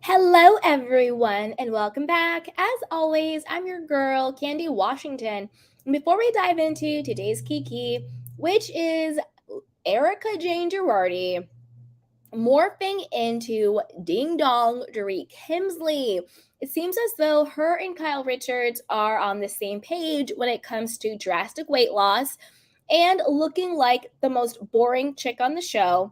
Hello, everyone, and welcome back. As always, I'm your girl, Candy Washington. And before we dive into today's Kiki, which is Erika Jayne Girardi morphing into Ding Dong Dorit Kemsley. It seems as though her and Kyle Richards are on the same page when it comes to drastic weight loss and looking like the most boring chick on the show,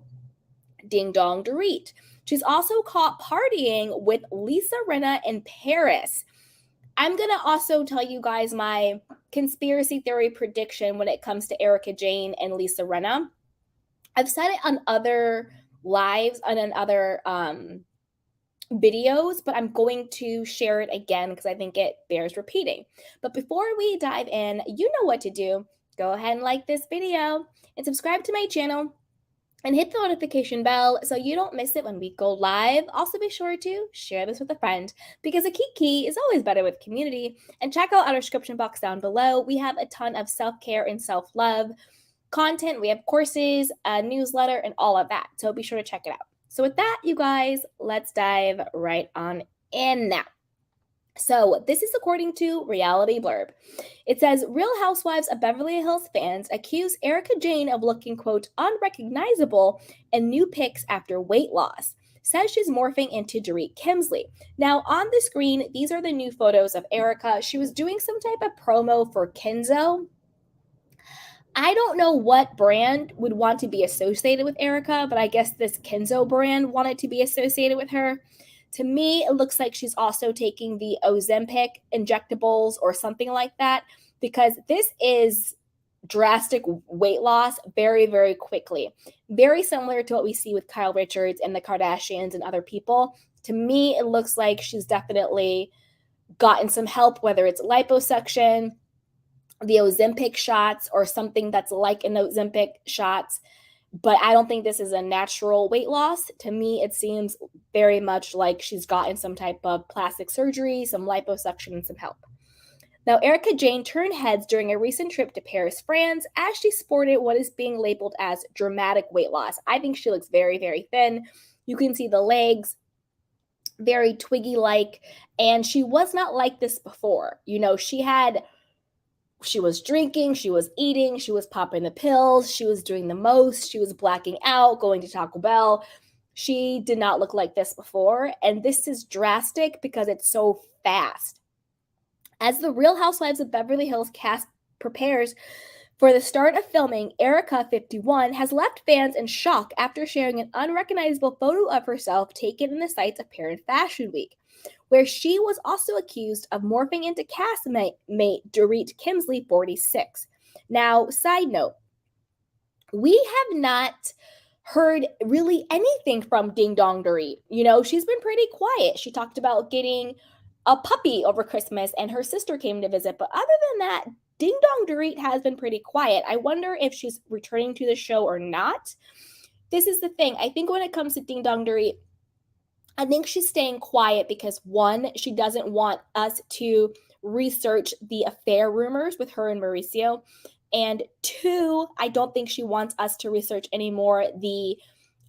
Ding Dong Dorit. She's also caught partying with Lisa Rinna in Paris. I'm going to also tell you guys my conspiracy theory prediction when it comes to Erika Jayne and Lisa Rinna. I've said it on other lives and on other videos, but I'm going to share it again because I think it bears repeating. But before we dive in, you know what to do. Go ahead and like this video and subscribe to my channel and hit the notification bell so you don't miss it when we go live. Also, be sure to share this with a friend because a kiki is always better with community. And check out our description box down below. We have a ton of self-care and self-love content. We have courses, a newsletter, and all of that. So be sure to check it out. So with that, you guys, let's dive right on in now. So, this is according to Reality Blurb. It says Real Housewives of Beverly Hills fans accuse Erika Jayne of looking, quote, unrecognizable in new pics after weight loss. Says she's morphing into Dorit Kemsley. Now, on the screen, these are the new photos of Erika. She was doing some type of promo for Kenzo. I don't know what brand would want to be associated with Erika, but I guess this Kenzo brand wanted to be associated with her. To me, it looks like she's also taking the Ozempic injectables or something like that because this is drastic weight loss very, very quickly. Very similar to what we see with Kyle Richards and the Kardashians and other people. To me, it looks like she's definitely gotten some help, whether it's liposuction, the Ozempic shots, or something that's like an Ozempic shots. But I don't think this is a natural weight loss. To me, it seems very much like she's gotten some type of plastic surgery, some liposuction, and some help. Now, Erika Jayne turned heads during a recent trip to Paris, France, as she sported what is being labeled as dramatic weight loss. I think she looks very, very thin. You can see the legs, very twiggy-like, and she was not like this before. You know, she was drinking, she was eating, she was popping the pills, she was doing the most, she was blacking out, going to Taco Bell. She did not look like this before, and this is drastic because it's so fast. As the Real Housewives of Beverly Hills cast prepares for the start of filming, Erika, 51, has left fans in shock after sharing an unrecognizable photo of herself taken in the sights of Paris Fashion Week, where she was also accused of morphing into castmate Dorit Kemsley, 46. Now, side note, we have not heard really anything from Ding Dong Dorit. You know, she's been pretty quiet. She talked about getting a puppy over Christmas and her sister came to visit. But other than that, Ding Dong Dorit has been pretty quiet. I wonder if she's returning to the show or not. This is the thing. I think when it comes to Ding Dong Dorit, I think she's staying quiet because one, she doesn't want us to research the affair rumors with her and Mauricio. And two, I don't think she wants us to research anymore the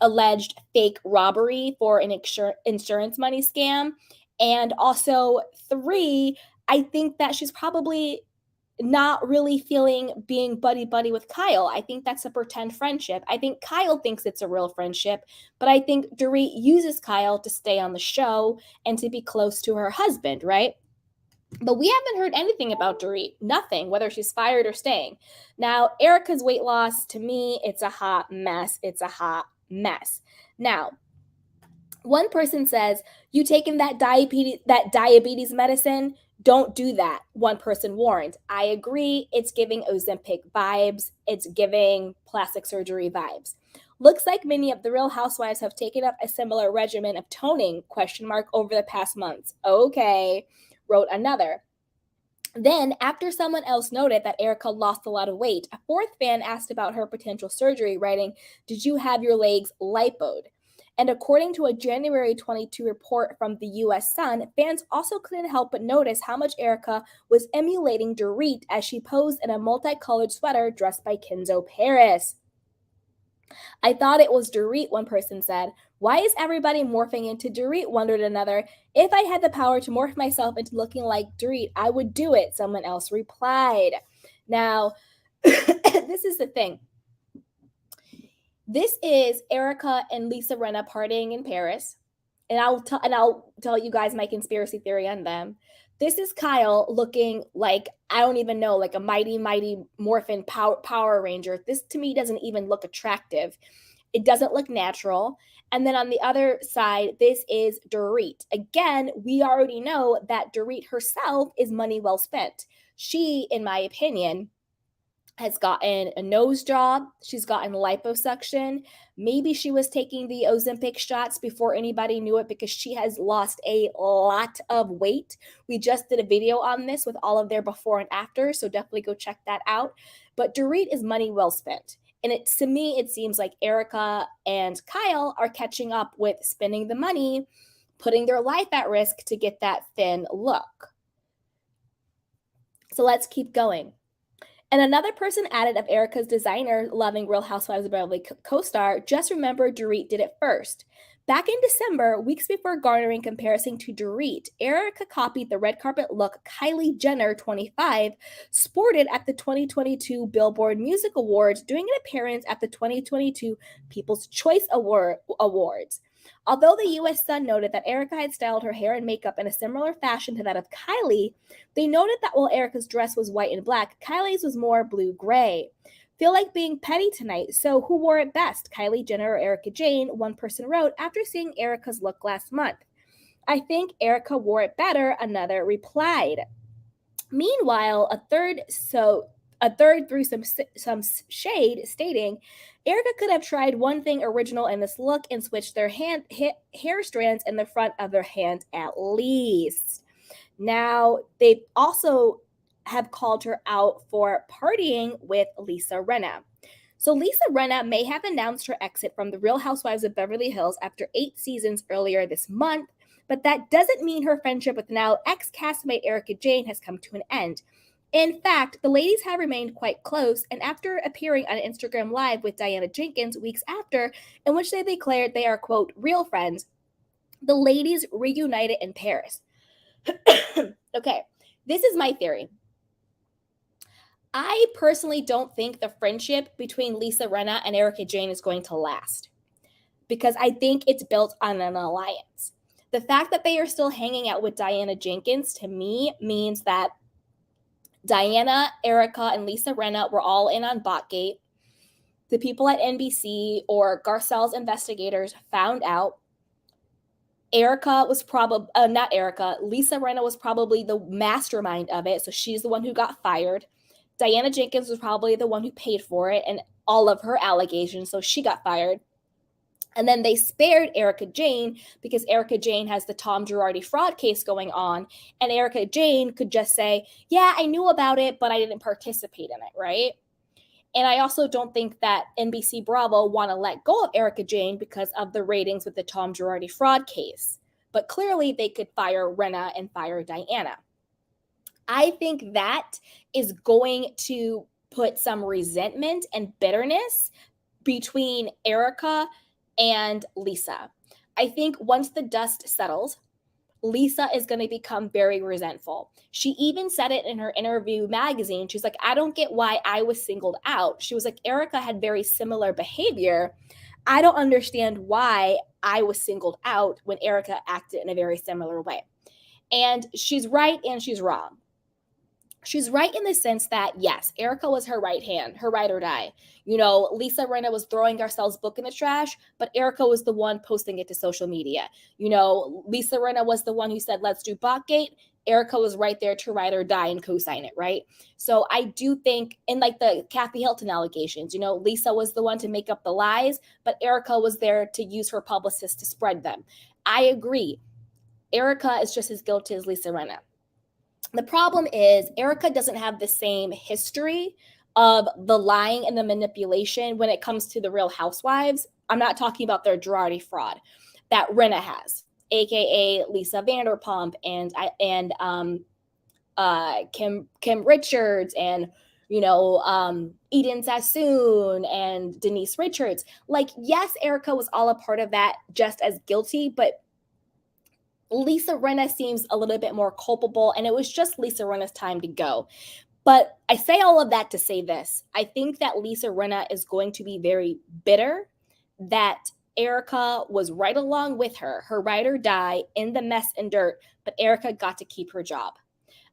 alleged fake robbery for an insurance money scam. And also, three, I think that she's probably not really feeling being buddy-buddy with Kyle. I think that's a pretend friendship. I think Kyle thinks it's a real friendship, but I think Dorit uses Kyle to stay on the show and to be close to her husband, right? But we haven't heard anything about Dorit. Nothing, whether she's fired or staying. Now, Erika's weight loss, to me, it's a hot mess. It's a hot mess. Now, one person says, you taking that diabetes medicine? Don't do that, one person warned. I agree, it's giving Ozempic vibes. It's giving plastic surgery vibes. Looks like many of the Real Housewives have taken up a similar regimen of toning, ? Over the past months. Okay, wrote another. Then, after someone else noted that Erika lost a lot of weight, a fourth fan asked about her potential surgery, writing, did you have your legs lipoed? And according to a January 22 report from the U.S. Sun, fans also couldn't help but notice how much Erika was emulating Dorit as she posed in a multicolored sweater dressed by Kenzo Paris. I thought it was Dorit, one person said. Why is everybody morphing into Dorit? Wondered another. If I had the power to morph myself into looking like Dorit, I would do it, someone else replied. Now, this is the thing. This is Erika and Lisa Rinna partying in Paris. And I'll tell you guys my conspiracy theory on them. This is Kyle looking like, I don't even know, like a mighty morphin Power Ranger. This to me doesn't even look attractive. It doesn't look natural. And then on the other side, this is Dorit. Again, we already know that Dorit herself is money well spent. She, in my opinion, has gotten a nose job. She's gotten liposuction. Maybe she was taking the Ozempic shots before anybody knew it because she has lost a lot of weight. We just did a video on this with all of their before and after, so definitely go check that out. But Dorit is money well spent. And to me, it seems like Erika and Kyle are catching up with spending the money, putting their life at risk to get that thin look. So let's keep going. And another person added of Erika's designer loving Real Housewives of Beverly co-star, just remember Dorit did it first. Back in December, weeks before garnering comparison to Dorit, Erika copied the red carpet look Kylie Jenner, 25, sported at the 2022 Billboard Music Awards during an appearance at the 2022 People's Choice Awards. Although the U.S. Sun noted that Erika had styled her hair and makeup in a similar fashion to that of Kylie, they noted that while Erika's dress was white and black, Kylie's was more blue-gray. Feel like being petty tonight, so who wore it best, Kylie Jenner or Erika Jayne? One person wrote after seeing Erika's look last month. I think Erika wore it better, another replied. Meanwhile, a third threw some shade, stating, Erika could have tried one thing original in this look and switched their hair strands in the front of their hand at least. Now, they also have called her out for partying with Lisa Rinna. So Lisa Rinna may have announced her exit from the Real Housewives of Beverly Hills after 8 seasons earlier this month, but that doesn't mean her friendship with now ex-castmate Erika Jayne has come to an end. In fact, the ladies have remained quite close, and after appearing on Instagram Live with Diana Jenkins weeks after, in which they declared they are, quote, real friends, the ladies reunited in Paris. Okay, this is my theory. I personally don't think the friendship between Lisa Rinna and Erika Jayne is going to last because I think it's built on an alliance. The fact that they are still hanging out with Diana Jenkins to me means that Diana, Erika, and Lisa Rinna were all in on Botgate. The people at NBC or Garcelle's investigators found out. Erika was probably, not Erika, Lisa Rinna was probably the mastermind of it. So she's the one who got fired. Diana Jenkins was probably the one who paid for it and all of her allegations. So she got fired. And then they spared Erika Jayne because Erika Jayne has the Tom Girardi fraud case going on. And Erika Jayne could just say, yeah, I knew about it, but I didn't participate in it, right? And I also don't think that NBC Bravo want to let go of Erika Jayne because of the ratings with the Tom Girardi fraud case. But clearly they could fire Rinna and fire Diana. I think that is going to put some resentment and bitterness between Erika and Lisa. I think once the dust settles, Lisa is going to become very resentful. She even said it in her interview magazine. She's like, I don't get why I was singled out. She was like, Erika had very similar behavior. I don't understand why I was singled out when Erika acted in a very similar way. And she's right and she's wrong. She's right in the sense that, yes, Erika was her right hand, her ride or die. You know, Lisa Rinna was throwing Garcelle's book in the trash, but Erika was the one posting it to social media. You know, Lisa Rinna was the one who said, let's do Botgate. Erika was right there to ride or die and co-sign it, right? So I do think, in like the Kathy Hilton allegations, you know, Lisa was the one to make up the lies, but Erika was there to use her publicist to spread them. I agree. Erika is just as guilty as Lisa Rinna. The problem is Erika doesn't have the same history of the lying and the manipulation when it comes to the Real Housewives. I'm not talking about their Girardi fraud that Rinna has, aka Lisa Vanderpump and Kim Richards and Eden Sassoon and Denise Richards. Like, yes, Erika was all a part of that just as guilty, but Lisa Rinna seems a little bit more culpable, and it was just Lisa Rinna's time to go. But I say all of that to say this. I think that Lisa Rinna is going to be very bitter that Erika was right along with her ride or die in the mess and dirt, but Erika got to keep her job.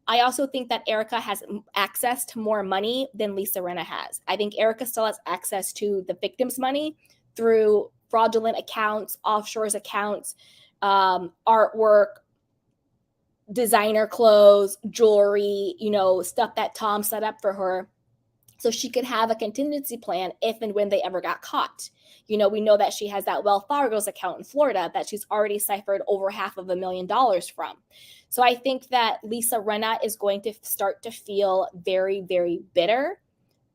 I also think that Erika has access to more money than Lisa Rinna has. I think Erika still has access to the victim's money through fraudulent accounts, offshores accounts, artwork, designer clothes, jewelry, stuff that Tom set up for her so she could have a contingency plan if and when they ever got caught. We know that she has that Wells Fargo's account in Florida that she's already ciphered over $500,000 from. So I think that Lisa Rinna is going to start to feel very, very bitter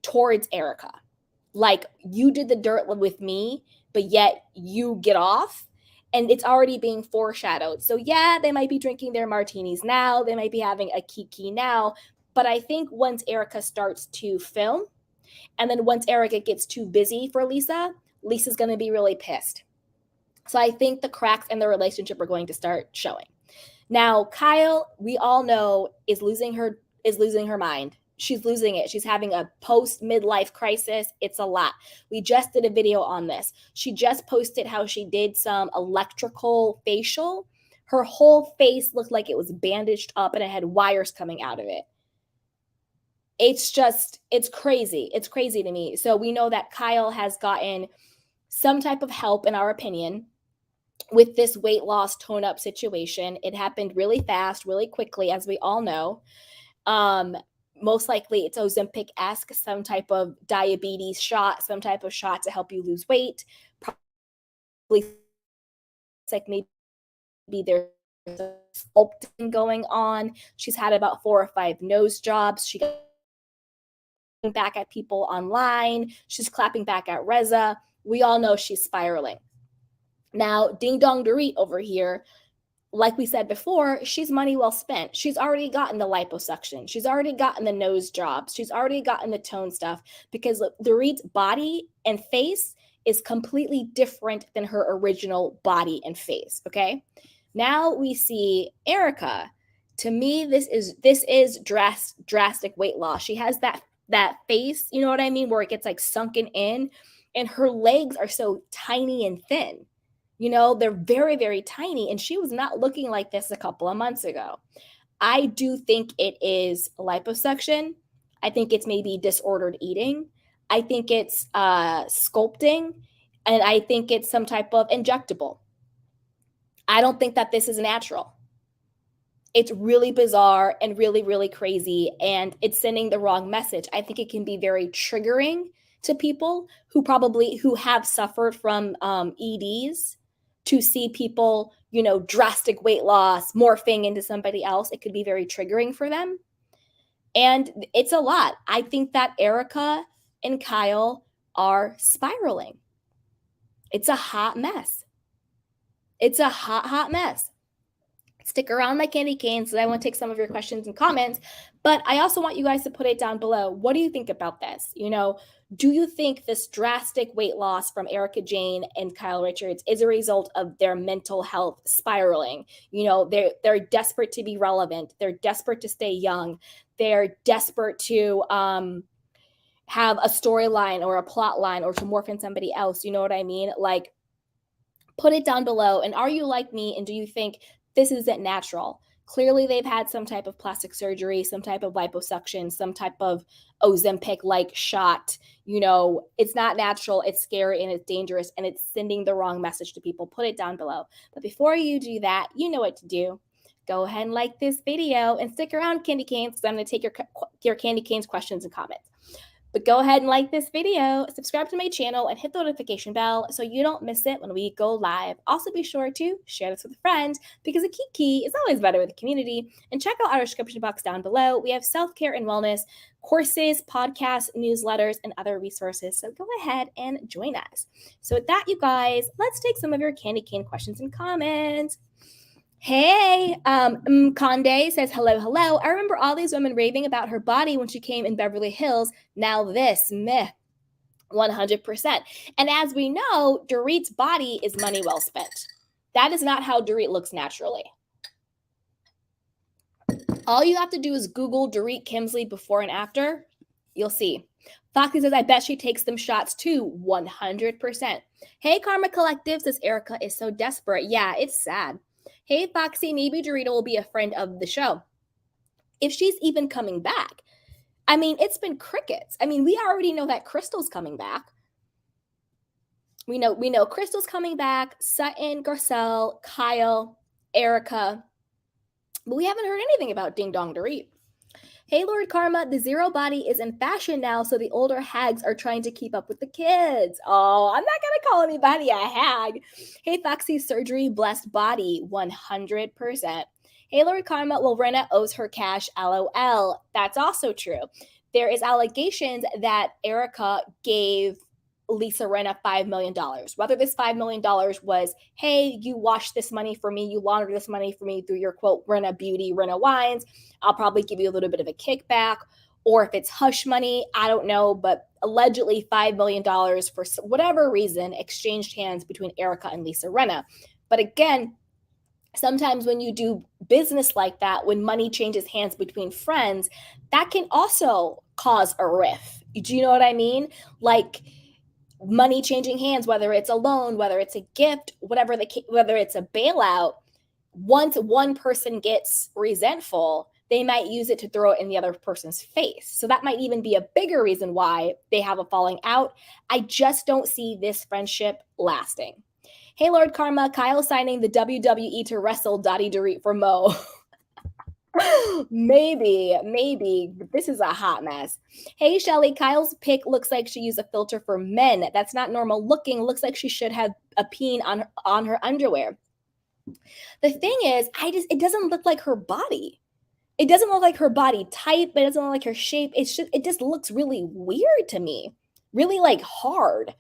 towards Erika. Like, you did the dirt with me, but yet you get off. And it's already being foreshadowed. So yeah, they might be drinking their martinis now. They might be having a kiki now. But I think once Erika starts to film, and then once Erika gets too busy for Lisa's going to be really pissed. So I think the cracks in the relationship are going to start showing. Now, Kyle, we all know, is losing her mind. She's losing it. She's having a post-midlife crisis. It's a lot. We just did a video on this. She just posted how she did some electrical facial. Her whole face looked like it was bandaged up and it had wires coming out of it. It's crazy. It's crazy to me. So we know that Kyle has gotten some type of help, in our opinion, with this weight loss tone up situation. It happened really fast, really quickly, as we all know. Most likely it's Ozempic-esque, some type of diabetes shot, some type of shot to help you lose weight. Probably like maybe there's sculpting going on. She's had about 4 or 5 nose jobs. She got back at people online. She's clapping back at Reza. We all know she's spiraling. Now, Ding Dong Dorit over here, like we said before, she's money well spent. She's already gotten the liposuction. She's already gotten the nose jobs. She's already gotten the tone stuff, because Dorit's body and face is completely different than her original body and face, okay? Now we see Erika. To me, this is drastic weight loss. She has that face, you know what I mean, where it gets like sunken in, and her legs are so tiny and thin. They're very, very tiny, and she was not looking like this a couple of months ago. I do think it is liposuction. I think it's maybe disordered eating. I think it's sculpting, and I think it's some type of injectable. I don't think that this is natural. It's really bizarre and really, really crazy, and it's sending the wrong message. I think it can be very triggering to people who have suffered from EDs, to see people, drastic weight loss, morphing into somebody else. It could be very triggering for them. And it's a lot. I think that Erika and Kyle are spiraling. It's a hot mess. It's a hot, hot mess. Stick around, my candy canes, so I want to take some of your questions and comments. But I also want you guys to put it down below. What do you think about this? Do you think this drastic weight loss from Erika Jayne and Kyle Richards is a result of their mental health spiraling? They're desperate to be relevant. They're desperate to stay young. They're desperate to have a storyline or a plot line, or to morph in somebody else. You know what I mean? Like, put it down below. And are you like me? And do you think this isn't natural? Clearly, they've had some type of plastic surgery, some type of liposuction, some type of Ozempic-like shot. It's not natural, it's scary, and it's dangerous, and it's sending the wrong message to people. Put it down below. But before you do that, you know what to do. Go ahead and like this video, and stick around, candy canes, because I'm going to take your candy canes questions and comments. But go ahead and like this video, subscribe to my channel, and hit the notification bell so you don't miss it when we go live. Also, be sure to share this with a friend, because a kiki is always better with the community. And check out our description box down below. We have self-care and wellness courses, podcasts, newsletters, and other resources. So go ahead and join us. So with that, you guys, let's take some of your candy cane questions and comments. Hey, Conde says, hello, hello. I remember all these women raving about her body when she came in Beverly Hills. Now this, meh, 100%. And as we know, Dorit's body is money well spent. That is not how Dorit looks naturally. All you have to do is Google Dorit Kemsley before and after. You'll see. Foxy says, I bet she takes them shots too. 100%. Hey, Karma Collective says, Erika is so desperate. Yeah, it's sad. Hey, Foxy, maybe Dorita will be a friend of the show. If she's even coming back. I mean, it's been crickets. I mean, we already know that Crystal's coming back. We know Crystal's coming back, Sutton, Garcelle, Kyle, Erika. But we haven't heard anything about Ding Dong Dorit. Hey, Lord Karma, the zero body is in fashion now, so the older hags are trying to keep up with the kids. Oh, I'm not going to call anybody a hag. Hey, Foxy, surgery, blessed body, 100%. Hey, Lord Karma, well, Rinna owes her cash, LOL. That's also true. There is allegations that Erika gave Lisa Rinna $5 million. Whether this $5 million was, hey, you washed this money for me, you laundered this money for me through your quote, Rinna Beauty, Rinna Wines, I'll probably give you a little bit of a kickback. Or if it's hush money, I don't know, but allegedly $5 million for whatever reason exchanged hands between Erika and Lisa Rinna. But again, sometimes when you do business like that, when money changes hands between friends, that can also cause a rift. Do you know what I mean? Like, money changing hands, whether it's a loan, whether it's a gift, whatever whether it's a bailout, once one person gets resentful, they might use it to throw it in the other person's face. So that might even be a bigger reason why they have a falling out. I just don't see this friendship lasting. Hey, Lord Karma, Kyle signing the WWE to wrestle Dottie Dorit for Mo. maybe this is a hot mess. Hey, Shelly, Kyle's pic looks like she used a filter for men. That's not normal looking. Looks like she should have a peen on her underwear. The thing is, it doesn't look like her body. It doesn't look like her body type. It doesn't look like her shape. It just looks really weird to me. Really like hard.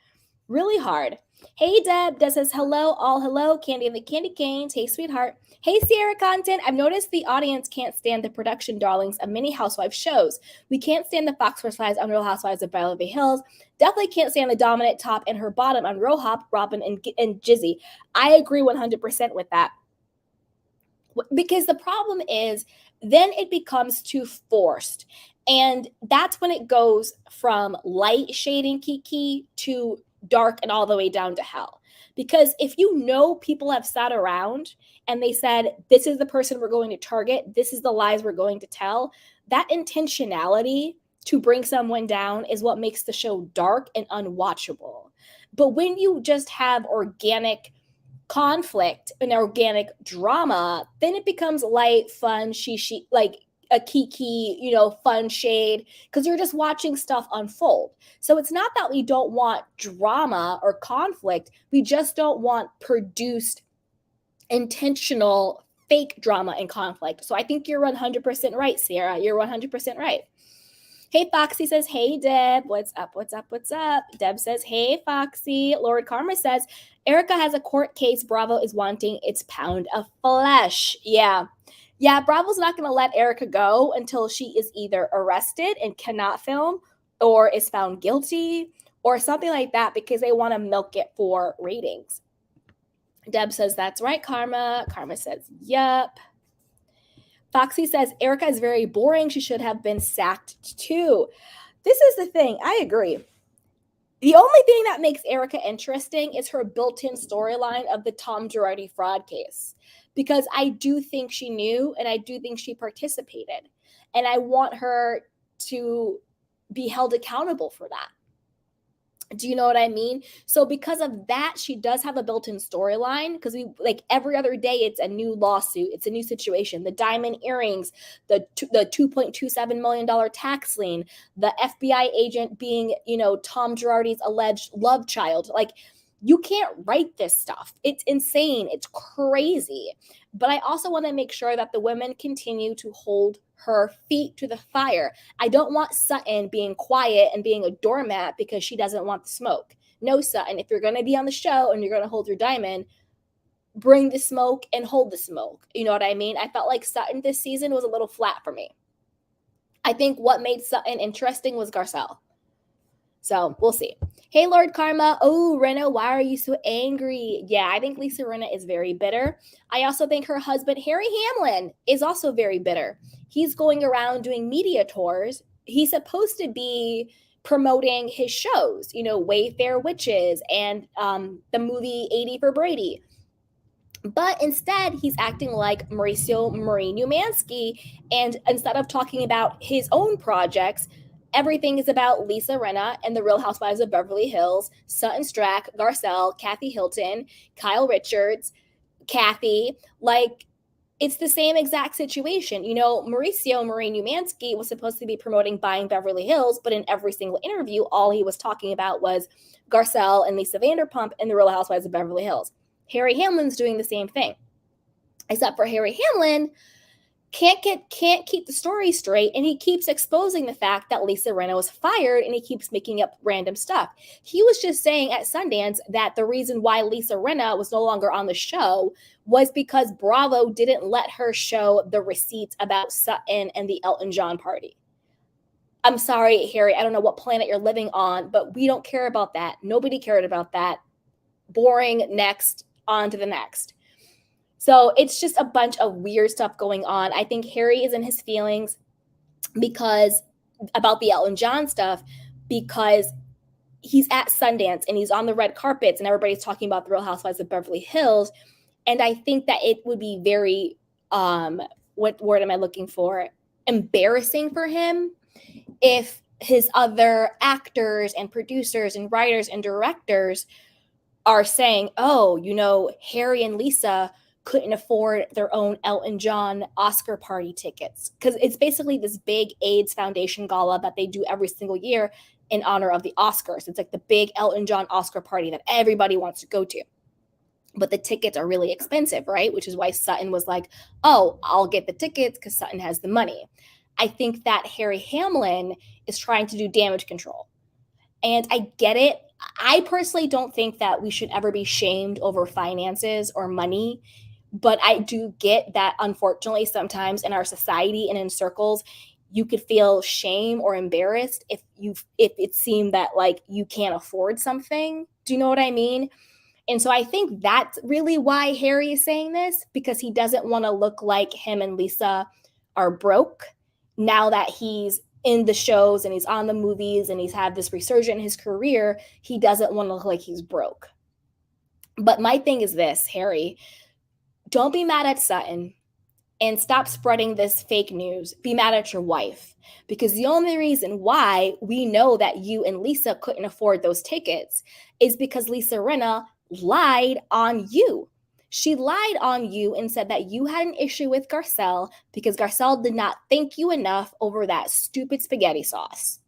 Really hard. Hey, Deb. Deb says, hello, all hello. Candy and the Candy Canes. Hey, sweetheart. Hey, Sierra Content. I've noticed the audience can't stand the production darlings of many housewife shows. We can't stand the Fox Force Fives on Real Housewives of Beverly Hills. Definitely can't stand the dominant top and her bottom on rhobh, Robin, and Jizzy. I agree 100% with that. Because the problem is, then it becomes too forced. And that's when it goes from light shading Kiki to dark and all the way down to hell. Because if you know people have sat around and they said, this is the person we're going to target, this is the lies we're going to tell, that intentionality to bring someone down is what makes the show dark and unwatchable. But when you just have organic conflict and organic drama, then it becomes light, fun, she like a Kiki, fun shade, because you're just watching stuff unfold. So it's not that we don't want drama or conflict. We just don't want produced, intentional, fake drama and conflict. So I think you're 100% right, Sierra. You're 100% right. Hey, Foxy says, hey, Deb. What's up? What's up? What's up? Deb says, hey, Foxy. Lord Karma says, Erika has a court case. Bravo is wanting its pound of flesh. Yeah. Bravo's not going to let Erika go until she is either arrested and cannot film or is found guilty or something like that, because they want to milk it for ratings. Deb says, that's right, Karma. Karma says, yup. Foxy says, Erika is very boring. She should have been sacked too. This is the thing. I agree. The only thing that makes Erika interesting is her built-in storyline of the Tom Girardi fraud case. Because I do think she knew, and I do think she participated. And I want her to be held accountable for that. Do you know what I mean? So because of that, she does have a built-in storyline, because we, like, every other day it's a new lawsuit, it's a new situation. The diamond earrings, the $2.27 million tax lien, the FBI agent being, Tom Girardi's alleged love child. Like, you can't write this stuff. It's insane. It's crazy. But I also want to make sure that the women continue to hold her feet to the fire. I don't want Sutton being quiet and being a doormat because she doesn't want the smoke. No, Sutton, if you're going to be on the show and you're going to hold your diamond, bring the smoke and hold the smoke. You know what I mean? I felt like Sutton this season was a little flat for me. I think what made Sutton interesting was Garcelle. So we'll see. Hey, Lord Karma. Oh, Rinna, why are you so angry? Yeah, I think Lisa Rinna is very bitter. I also think her husband, Harry Hamlin, is also very bitter. He's going around doing media tours. He's supposed to be promoting his shows, Wayfair Witches and the movie 80 for Brady. But instead, he's acting like Mauricio Umansky. And instead of talking about his own projects, everything is about Lisa Rinna and the Real Housewives of Beverly Hills, Sutton Strack, Garcelle, Kathy Hilton, Kyle Richards, Kathy. Like, it's the same exact situation. Mauricio Umansky was supposed to be promoting Buying Beverly Hills, but in every single interview, all he was talking about was Garcelle and Lisa Vanderpump and the Real Housewives of Beverly Hills. Harry Hamlin's doing the same thing, except for Harry Hamlin can't keep the story straight, and he keeps exposing the fact that Lisa Rinna was fired, and he keeps making up random stuff. He was just saying at Sundance that the reason why Lisa Rinna was no longer on the show was because Bravo didn't let her show the receipts about Sutton and the Elton John party. I'm sorry, Harry, I don't know what planet you're living on, but we don't care about that. Nobody cared about that. Boring. Next. On to the next. So it's just a bunch of weird stuff going on. I think Harry is in his feelings because about the Elton John stuff, because he's at Sundance and he's on the red carpets and everybody's talking about the Real Housewives of Beverly Hills. And I think that it would be very, what word am I looking for? Embarrassing for him if his other actors and producers and writers and directors are saying, oh, Harry and Lisa couldn't afford their own Elton John Oscar party tickets. Because it's basically this big AIDS Foundation gala that they do every single year in honor of the Oscars. It's like the big Elton John Oscar party that everybody wants to go to. But the tickets are really expensive, right? Which is why Sutton was like, oh, I'll get the tickets because Sutton has the money. I think that Harry Hamlin is trying to do damage control. And I get it. I personally don't think that we should ever be shamed over finances or money. But I do get that, unfortunately, sometimes in our society and in circles, you could feel shame or embarrassed if it seemed that like you can't afford something. Do you know what I mean? And so I think that's really why Harry is saying this, because he doesn't want to look like him and Lisa are broke now that he's in the shows and he's on the movies and he's had this resurgence in his career. He doesn't want to look like he's broke. But my thing is this, Harry, don't be mad at Sutton and stop spreading this fake news. Be mad at your wife, because the only reason why we know that you and Lisa couldn't afford those tickets is because Lisa Rinna lied on you. She lied on you and said that you had an issue with Garcelle because Garcelle did not thank you enough over that stupid spaghetti sauce,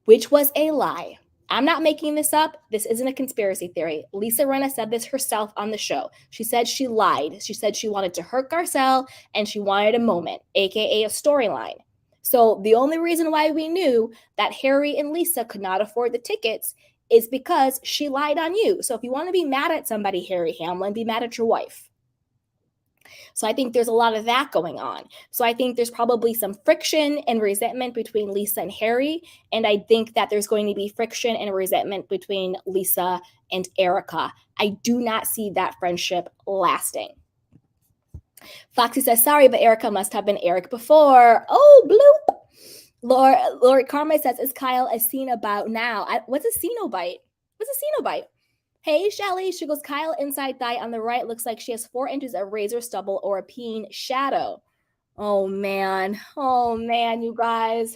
which was a lie. I'm not making this up. This isn't a conspiracy theory. Lisa Rinna said this herself on the show. She said she lied. She said she wanted to hurt Garcelle and she wanted a moment, aka a storyline. So the only reason why we knew that Harry and Lisa could not afford the tickets is because she lied on you. So if you want to be mad at somebody, Harry Hamlin, be mad at your wife. So I think there's a lot of that going on. So I think there's probably some friction and resentment between Lisa and Harry. And I think that there's going to be friction and resentment between Lisa and Erika. I do not see that friendship lasting. Foxy says, sorry, but Erika must have been Eric before. Oh, bloop. Lori Carmi says, is Kyle a Cenobite now? What's a Cenobite? What's a Cenobite? Hey, Shelly. She goes, Kyle inside thigh on the right looks like she has 4 inches of razor stubble or a peen shadow. Oh, man. Oh, man, you guys.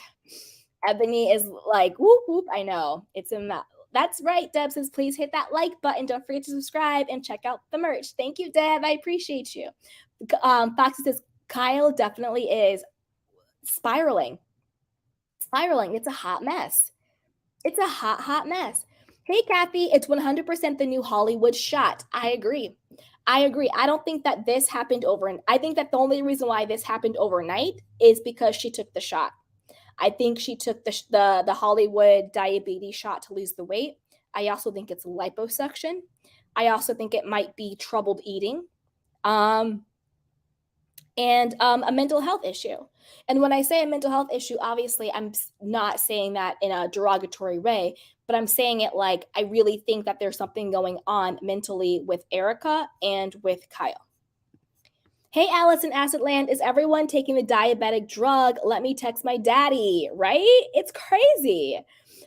Ebony is like, whoop, whoop. I know. It's a mess. That's right, Deb says, please hit that like button. Don't forget to subscribe and check out the merch. Thank you, Deb. I appreciate you. Foxy says, Kyle definitely is spiraling. It's a hot mess. It's a hot mess. Hey, Kathy, it's 100% the new Hollywood shot. I agree. I don't think that this happened overnight. I think that the only reason why this happened overnight is because she took the shot. I think she took the Hollywood diabetes shot to lose the weight. I also think it's liposuction. I also think it might be troubled eating. And a mental health issue. And when I say a mental health issue, obviously I'm not saying that in a derogatory way, but I'm saying it like I really think that there's something going on mentally with Erika and with Kyle. Hey, Alice in Acid Land, is everyone taking the diabetic drug? Let me text my daddy, right? It's crazy.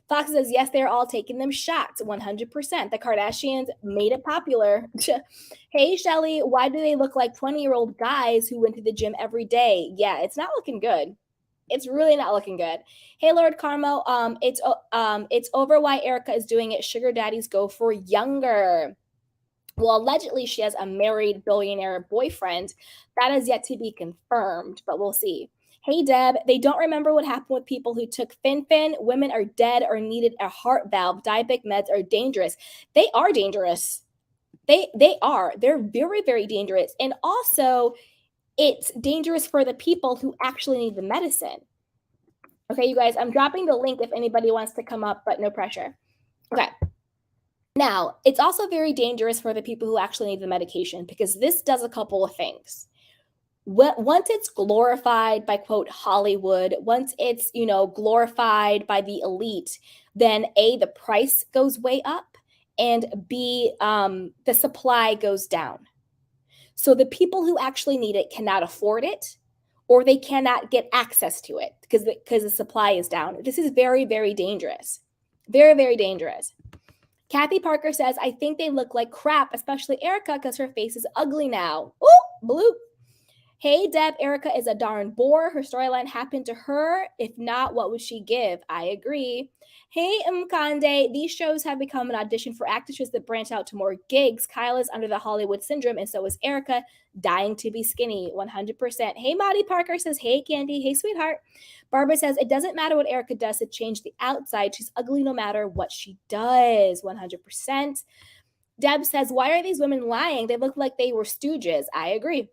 Fox says, yes, they're all taking them shots, 100%. The Kardashians made it popular. Hey, Shelly, why do they look like 20-year-old guys who went to the gym every day? Yeah, it's not looking good. It's really not looking good. Hey, Lord Carmo, it's over why Erika is doing it. Sugar daddies go for younger. Well, allegedly, she has a married billionaire boyfriend. That is yet to be confirmed, but we'll see. Hey, Deb, they don't remember what happened with people who took Fin. Women are dead or needed a heart valve. Diabetic meds are dangerous. They are dangerous. They are. They're very, very dangerous. And also, it's dangerous for the people who actually need the medicine. Okay, you guys, I'm dropping the link if anybody wants to come up, but no pressure. Okay. Now, it's also very dangerous for the people who actually need the medication because this does a couple of things. Once it's glorified by, quote, Hollywood, once it's, glorified by the elite, then A, the price goes way up, and B, the supply goes down. So the people who actually need it cannot afford it, or they cannot get access to it because the supply is down. This is very, very dangerous. Very, very dangerous. Kathy Parker says, I think they look like crap, especially Erika, because her face is ugly now. Ooh, bloop. Hey, Deb, Erika is a darn bore. Her storyline happened to her. If not, what would she give? I agree. Hey, Mkande, these shows have become an audition for actresses that branch out to more gigs. Kyle is under the Hollywood syndrome, and so is Erika, dying to be skinny, 100%. Hey, Maddie Parker says, hey, Candy. Hey, sweetheart. Barbara says, it doesn't matter what Erika does to change the outside. She's ugly no matter what she does, 100%. Deb says, why are these women lying? They look like they were stooges. I agree.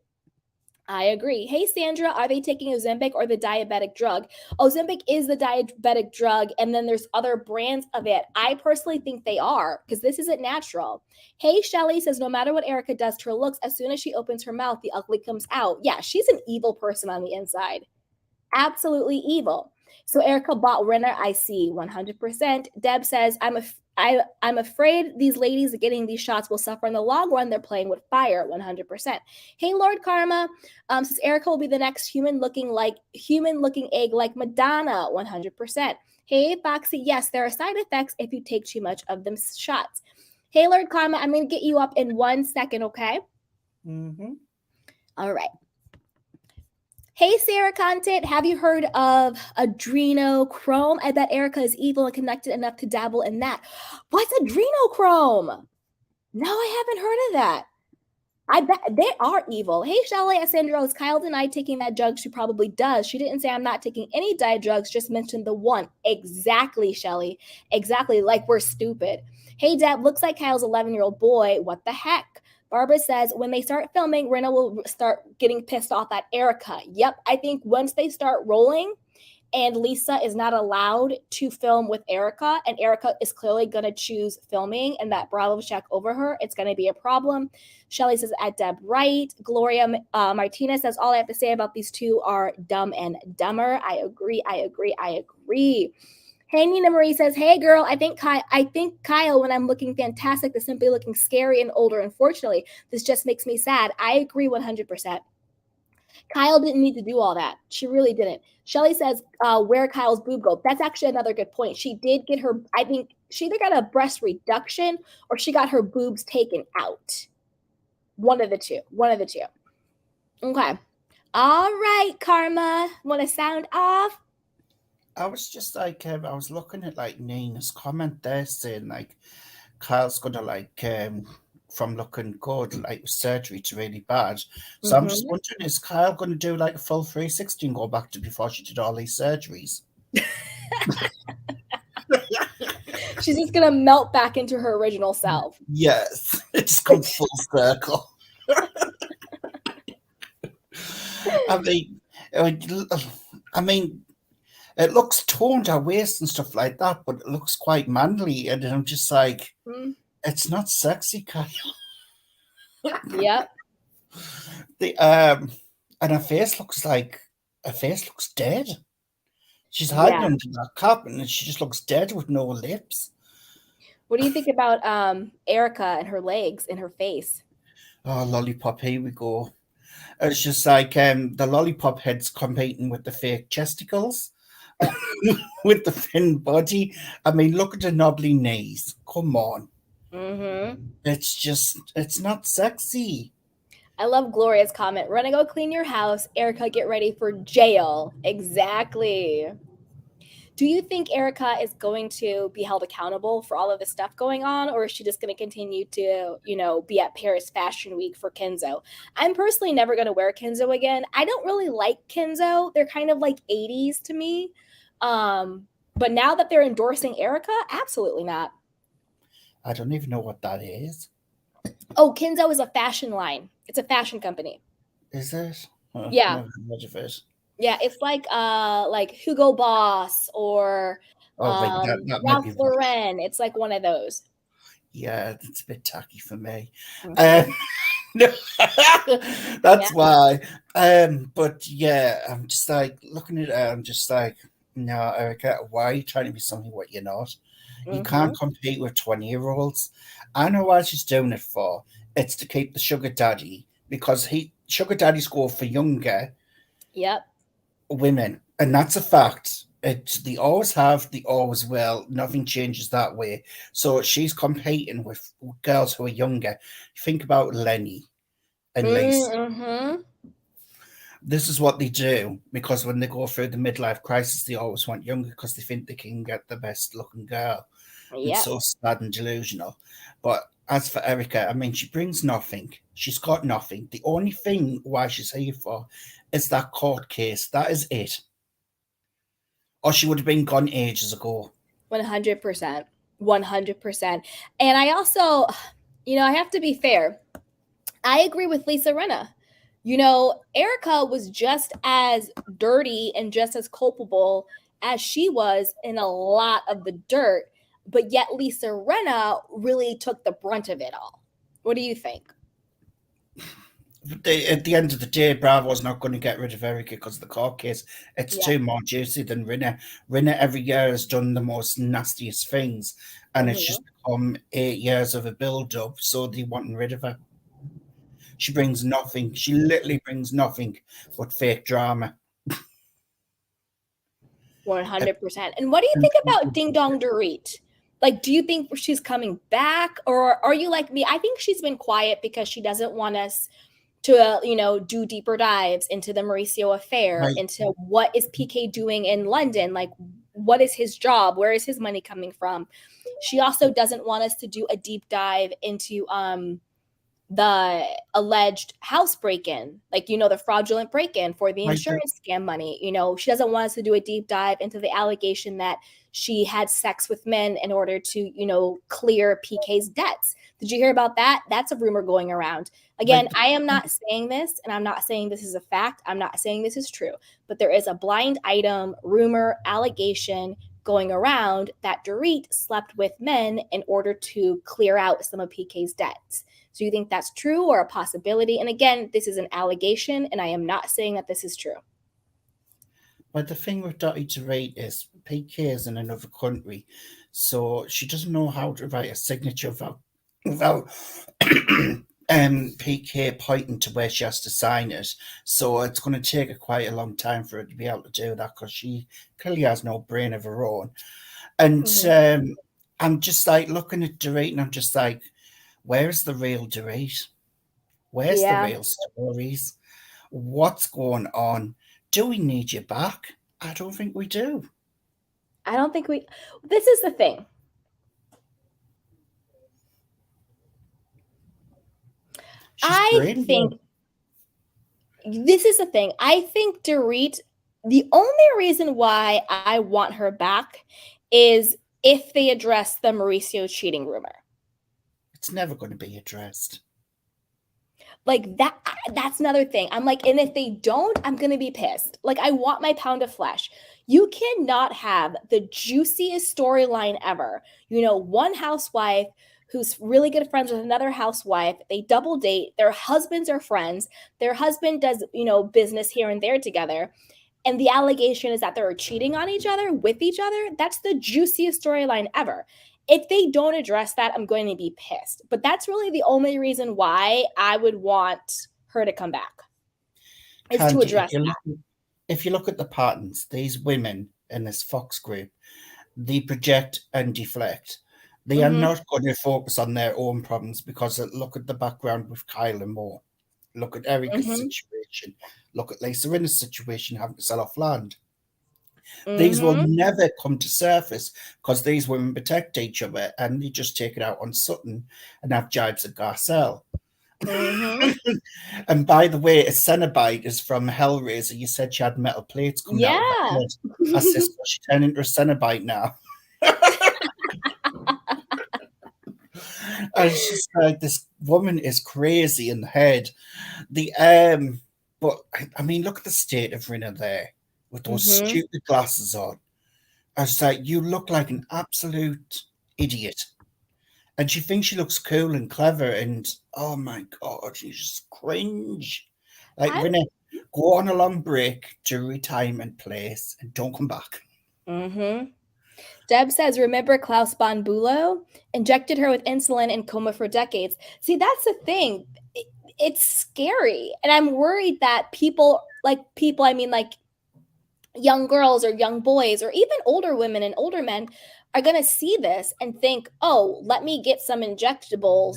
Hey, Sandra, are they taking Ozempic or the diabetic drug? Ozempic is the diabetic drug, and then there's other brands of it. I personally think they are because this isn't natural. Hey, Shelly says, no matter what Erika does to her looks, as soon as she opens her mouth, the ugly comes out. Yeah, she's an evil person on the inside. Absolutely evil. So Erika bought Rinna, I see, 100%. Deb says, I'm afraid these ladies getting these shots will suffer in the long run. They're playing with fire, 100%. Hey, Lord Karma says Erika will be the next human-looking egg like Madonna, 100%. Hey, Foxy, yes, there are side effects if you take too much of them shots. Hey, Lord Karma, I'm going to get you up in 1 second, okay? Mm-hmm. All right. Hey, Sarah Content, have you heard of adrenochrome? I bet Erika is evil and connected enough to dabble in that. What's adrenochrome? No, I haven't heard of that. I bet they are evil. Hey, Shelly, Sandra, is Kyle denied taking that drug? She probably does. She didn't say I'm not taking any diet drugs, just mentioned the one. Exactly, Shelly. Exactly, like we're stupid. Hey, Deb, looks like Kyle's 11-year-old boy. What the heck? Barbara says, when they start filming, Rinna will start getting pissed off at Erika. Yep, I think once they start rolling and Lisa is not allowed to film with Erika, and Erika is clearly going to choose filming and that Bravo check over her, it's going to be a problem. Shelly says, at Deb Wright. Gloria Martinez says, all I have to say about these two are dumb and dumber. I agree. Hey, Nina Marie says, hey, girl, I think Kyle, when I'm looking fantastic, is simply looking scary and older. Unfortunately, this just makes me sad. I agree 100%. Kyle didn't need to do all that. She really didn't. Shelly says, where Kyle's boob go? That's actually another good point. She did get her, I think she either got a breast reduction or she got her boobs taken out. One of the two. Okay. All right, Karma. Want to sound off? I was just like, I was looking at like Nina's comment there saying like Kyle's gonna like from looking good like surgery to really bad. So I'm just wondering, is Kyle gonna do like a full 360 and go back to before she did all these surgeries? She's just gonna melt back into her original self. Yes, it's come full circle. I mean, it looks toned, her waist and stuff like that, but it looks quite manly, and I'm just like, It's not sexy, Kylie. Yep. The and her face looks dead. She's hiding Yeah. under that cap, and she just looks dead with no lips. What do you think about Erika and her legs and her face? Oh, lollipop, here we go. It's just like the lollipop head's competing with the fake chesticles, with the thin body. I mean, look at the knobbly knees. Come on. Mm-hmm. It's not sexy. I love Gloria's comment. Run and go clean your house. Erika, get ready for jail. Exactly. Do you think Erika is going to be held accountable for all of this stuff going on, or is she just going to continue to, be at Paris Fashion Week for Kenzo? I'm personally never going to wear Kenzo again. I don't really like Kenzo. They're kind of like 80s to me. But now that they're endorsing Erika, absolutely not. I don't even know what that is. Oh, Kenzo is a fashion line. It's a fashion company. Is it? Yeah. Never heard of it. Yeah, it's like Hugo Boss or Oh, right, that might Ralph be what. Lauren. It's like one of those. Yeah, it's a bit tacky for me. Mhm. Yeah. That's why. But yeah, I'm just like looking at it. I'm just like, no, Erica, why are you trying to be something what you're not? You Mhm. can't compete with 20-year-olds. I know why she's doing it for. It's to keep the sugar daddy because sugar daddies go for younger Yep. women, and that's a fact. They always have, they always will. Nothing changes that way. So she's competing with girls who are younger. Think about Lenny and Lisa. Mhm. This is what they do because when they go through the midlife crisis, they always want younger because they think they can get the best looking girl. And Yep. so sad and delusional. But as for Erica, I mean, she brings nothing. She's got nothing. The only thing why she's here for is that court case. That is it. Or she would have been gone ages ago. 100%. 100%. And I also, I have to be fair. I agree with Lisa Rinna. Erika was just as dirty and just as culpable as she was in a lot of the dirt, but yet Lisa Rinna really took the brunt of it all. What do you think? At the end of the day, Bravo's not going to get rid of Erica because of the court case. It's Yeah. too more juicy than Rinna. Rinna every year has done the most nastiest things, and it's just Mm-hmm. become 8 years of a build up. So they wanting rid of her. She brings nothing. She literally brings nothing but fake drama. 100%. And what do you think about Ding Dong Dorit? Like, do you think she's coming back, or are you like me? I think she's been quiet because she doesn't want us to, do deeper dives into the Mauricio affair, Right, into what is PK doing in London, like what is his job, where is his money coming from. She also doesn't want us to do a deep dive into the alleged house break-in, like the fraudulent break-in for the right. insurance scam money. She doesn't want us to do a deep dive into the allegation that she had sex with men in order to clear PK's debts. Did you hear about that? That's a rumor going around. Again, Right. I am not saying this, and I'm not saying this is a fact. I'm not saying this is true, but there is a blind item, rumor, allegation going around that Dorit slept with men in order to clear out some of PK's debts. So you think that's true or a possibility? And again, this is an allegation, and I am not saying that this is true. But the thing with Dottie to write is PK is in another country, so she doesn't know how to write a signature without PK pointing to where she has to sign it. So it's going to take her quite a long time for her to be able to do that because she clearly has no brain of her own. And Mm-hmm. I'm just like looking at Dorit and I'm just like, where's the real Dorit? Where's the Yeah, real stories? What's going on? Do we need you back? I don't think we do. I don't think we. This is the thing. She's I brain dead. think this is the thing. I think Dorit, the only reason why I want her back is if they address the Mauricio cheating rumor. It's never going to be addressed. Like that's another thing. I'm like, and if they don't, I'm gonna be pissed. Like, I want my pound of flesh. You cannot have the juiciest storyline ever. One housewife who's really good friends with another housewife. They double date. Their husbands are friends. Their husband does, business here and there together. And the allegation is that they're cheating on each other with each other. That's the juiciest storyline ever. If they don't address that, I'm going to be pissed. But that's really the only reason why I would want her to come back, is to Candy, address that. if you look at the patterns, these women in this Fox group, they project and deflect. They are Mm-hmm. not going to focus on their own problems because look at the background with Kyle and more. Look at Erika's Mm-hmm. situation. Look at Lisa Rinna's situation, having to sell off land. These will Mm-hmm. never come to surface because these women protect each other and they just take it out on Sutton and have jibes at Garcelle. Mm-hmm. And by the way, a Cenobite is from Hellraiser. You said she had metal plates coming out of her Yeah. head. I said, so she turned into a Cenobite now. And it's just like, this woman is crazy in the head. But I mean, look at the state of Rinna there with those Mm-hmm. stupid glasses on. I was like, you look like an absolute idiot. And she thinks she looks cool and clever, and oh my god, she's just cringe. Like, I Rinna, go on a long break to a retirement place and don't come back. mm-hmm. Deb says, remember Klaus von Bülow? Injected her with insulin in coma for decades. See, that's the thing. It's scary. And I'm worried that I mean, like young girls or young boys or even older women and older men are going to see this and think, oh, let me get some injectables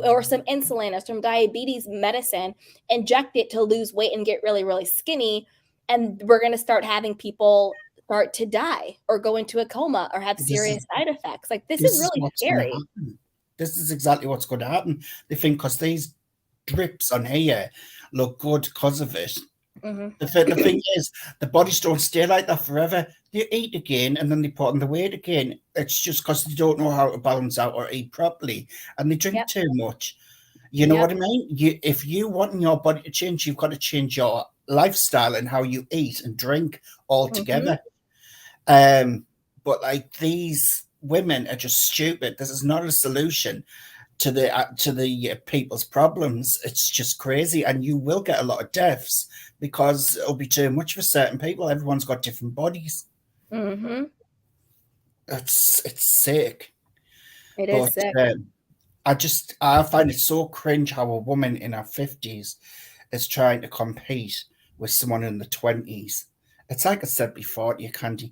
or some insulin or some diabetes medicine, inject it to lose weight and get really, really skinny. And we're going to start having people start to die or go into a coma or have This serious is side effects. Like, this this is is really what's going to scary. happen. This is exactly what's going to happen. They think because these drips on here look good because of it. Mm-hmm. The thing is, the bodies don't stay like that forever. They eat again and then they put on the weight again. It's just because they don't know how to balance out or eat properly and they drink Yep. too much. You know Yep. what I mean? If you want your body to change, you've got to change your lifestyle and how you eat and drink altogether. But like, these women are just stupid. This is not a solution to the people's problems. It's just crazy, and you will get a lot of deaths because it'll be too much for certain people. Everyone's got different bodies. Mm-hmm. It's sick. It is But sick. I find it so cringe how a woman in her 50s is trying to compete with someone in the 20s. It's like I said before to you, Candy.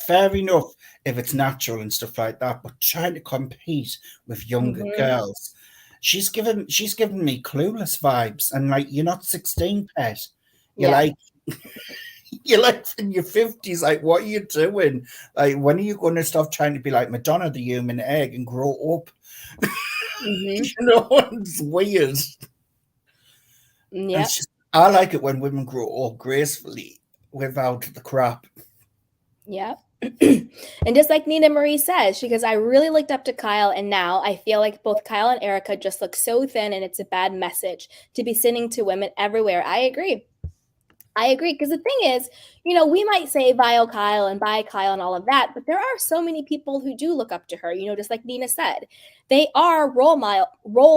Fair enough if it's natural and stuff like that, but trying to compete with younger Mm-hmm. girls, she's given me clueless vibes. And like, you're not 16, pet. You're Yeah. like you're like in your 50s. Like, what are you doing? Like, when are you going to stop trying to be like Madonna, the human egg, and grow up? Mm-hmm. It's weird. Yep. I like it when women grow old gracefully without the crap. Yep. And just like Nina Marie says, she goes, I really looked up to Kyle, and now I feel like both Kyle and Erika just look so thin, and it's a bad message to be sending to women everywhere. I agree. Because the thing is, we might say vile Kyle and bye Kyle and all of that, but there are so many people who do look up to her, just like Nina said. They are role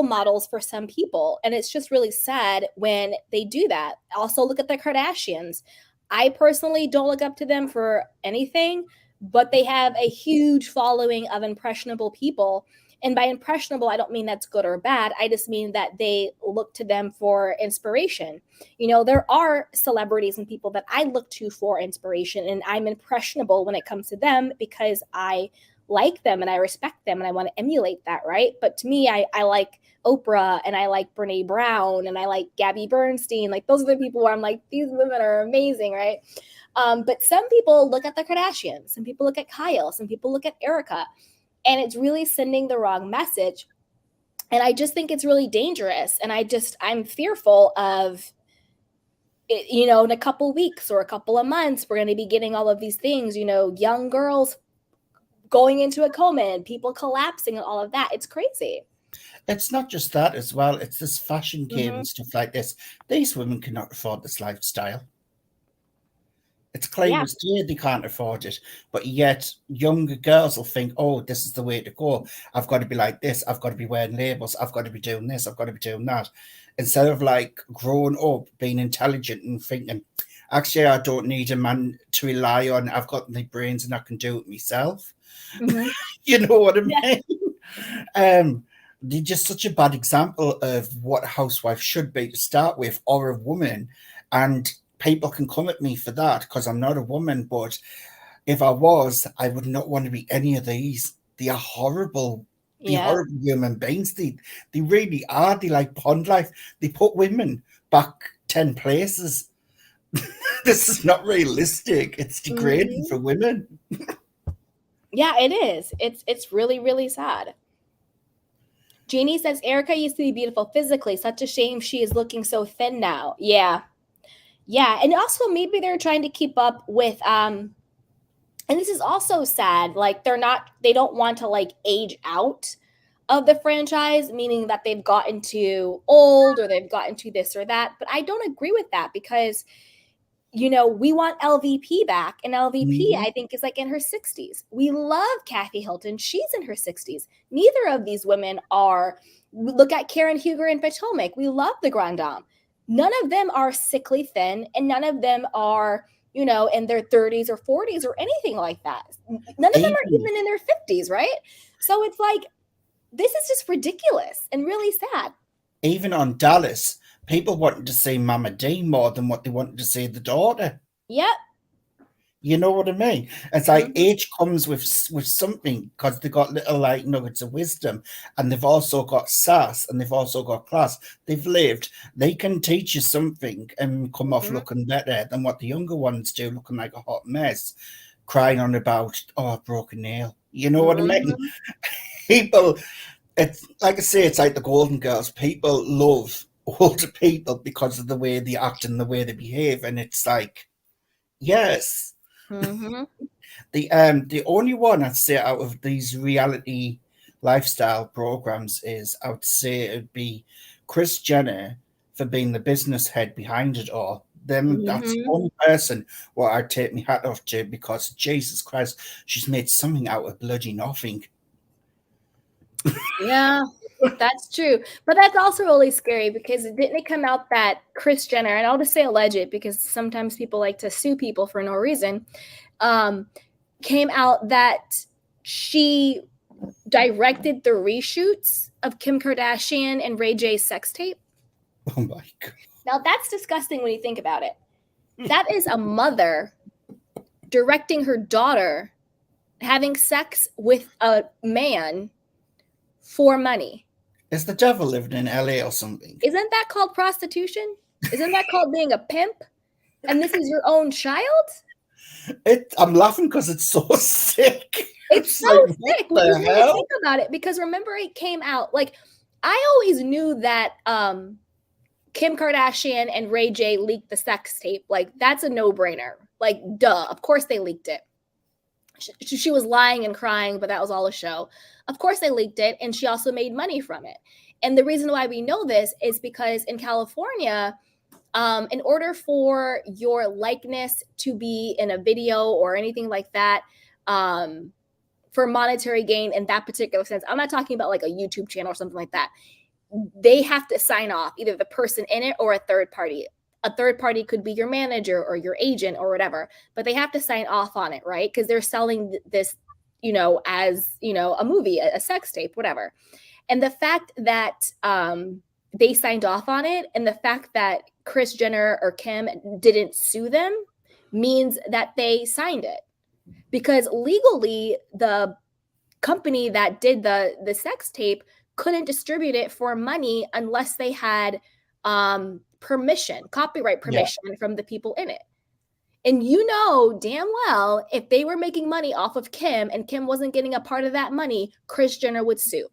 models for some people. And it's just really sad when they do that. Also, look at the Kardashians. I personally don't look up to them for anything, but they have a huge following of impressionable people. And by impressionable, I don't mean that's good or bad. I just mean that they look to them for inspiration. There are celebrities and people that I look to for inspiration, and I'm impressionable when it comes to them because I like them and I respect them and I want to emulate that, right? But to me, I like Oprah and I like Brene Brown and I like Gabby Bernstein. Like, those are the people where I'm like, these women are amazing, right? But some people look at the Kardashians, some people look at Kyle, some people look at Erika, and it's really sending the wrong message. And I just think it's really dangerous. And I'm fearful of it, in a couple weeks or a couple of months, we're going to be getting all of these things, young girls going into a coma and people collapsing and all of that. It's crazy. It's not just that as well. It's this fashion game Mm-hmm. and stuff like this. These women cannot afford this lifestyle. It's clear Yeah. as day they can't afford it. But yet younger girls will think, oh, this is the way to go. I've got to be like this. I've got to be wearing labels. I've got to be doing this. I've got to be doing that. Instead of like growing up, being intelligent and thinking, actually, I don't need a man to rely on. I've got the brains and I can do it myself. Mm-hmm. You know what I Yeah. mean? They're just such a bad example of what a housewife should be to start with, or a woman. And people can come at me for that because I'm not a woman. But if I was, I would not want to be any of these. They are horrible. The Yeah. horrible human beings. They really are. They like pond life. They put women back 10 places. This is not realistic. It's degrading Mm-hmm. for women. Yeah, it is. It's really, really sad. Jeannie says Erika used to be beautiful physically. Such a shame she is looking so thin now. Yeah. Yeah. And also maybe they're trying to keep up with and this is also sad. Like they don't want to like age out of the franchise, meaning that they've gotten too old or they've gotten to this or that. But I don't agree with that because we want LVP back, and LVP, Mhm. I think, is like in her 60s. We love Kathy Hilton. She's in her 60s. Neither of these women are. Look at Karen Huger and Potomac. We love the Grand Dame. None of them are sickly thin, and none of them are, in their 30s or 40s or anything like that. None of them are Even even in their 50s, right? So it's like, this is just ridiculous and really sad. even on Dallas, people wanted to see Mama D more than what they wanted to see the daughter. Yep. You know what I mean? It's like Mm-hmm. age comes with something because they got little like nuggets of wisdom, and they've also got sass, and they've also got class. They've lived. They can teach you something and come off Mm-hmm. looking better than what the younger ones do, looking like a hot mess, crying on about a broken nail. You know what I mean? Mm-hmm. People, it's like I say, it's like the Golden Girls. People love older people because of the way they act and the way they behave, and it's like, yes. Mm-hmm. The only one I'd say out of these reality lifestyle programs is I would say it'd be Chris Jenner for being the business head behind it all. That's the Mm-hmm. only person where I'd take my hat off to because Jesus Christ, she's made something out of bloody nothing. Yeah, that's true. But that's also really scary because didn't it come out that Kris Jenner, and I'll just say alleged because sometimes people like to sue people for no reason, came out that she directed the reshoots of Kim Kardashian and Ray J's sex tape. Oh my God. Now that's disgusting when you think about it. That is a mother directing her daughter having sex with a man for money. Is the devil living in LA or something? Isn't that called prostitution? Isn't that called being a pimp? And this is your own child? I'm laughing because it's so sick. It's so like, what sick when you the really hell? think about it. Because remember, it came out like I always knew that Kim Kardashian and Ray J leaked the sex tape. Like that's a no-brainer. Like, duh, of course they leaked it. She was lying and crying, but that was all a show. Of course they leaked it, and she also made money from it. And the reason why we know this is because in California, in order for your likeness to be in a video or anything like that, for monetary gain in that particular sense, I'm not talking about like a YouTube channel or something like that. They have to sign off, either the person in it or a third party. A third party could be your manager or your agent or whatever, but they have to sign off on it, right? Because they're selling this, as, a movie, a sex tape, whatever. And the fact that they signed off on it and the fact that Kris Jenner or Kim didn't sue them means that they signed it. Because legally, the company that did the sex tape couldn't distribute it for money unless they had permission, copyright Yeah. permission from the people in it. And you know damn well if they were making money off of Kim and Kim wasn't getting a part of that money, Kris Jenner would sue.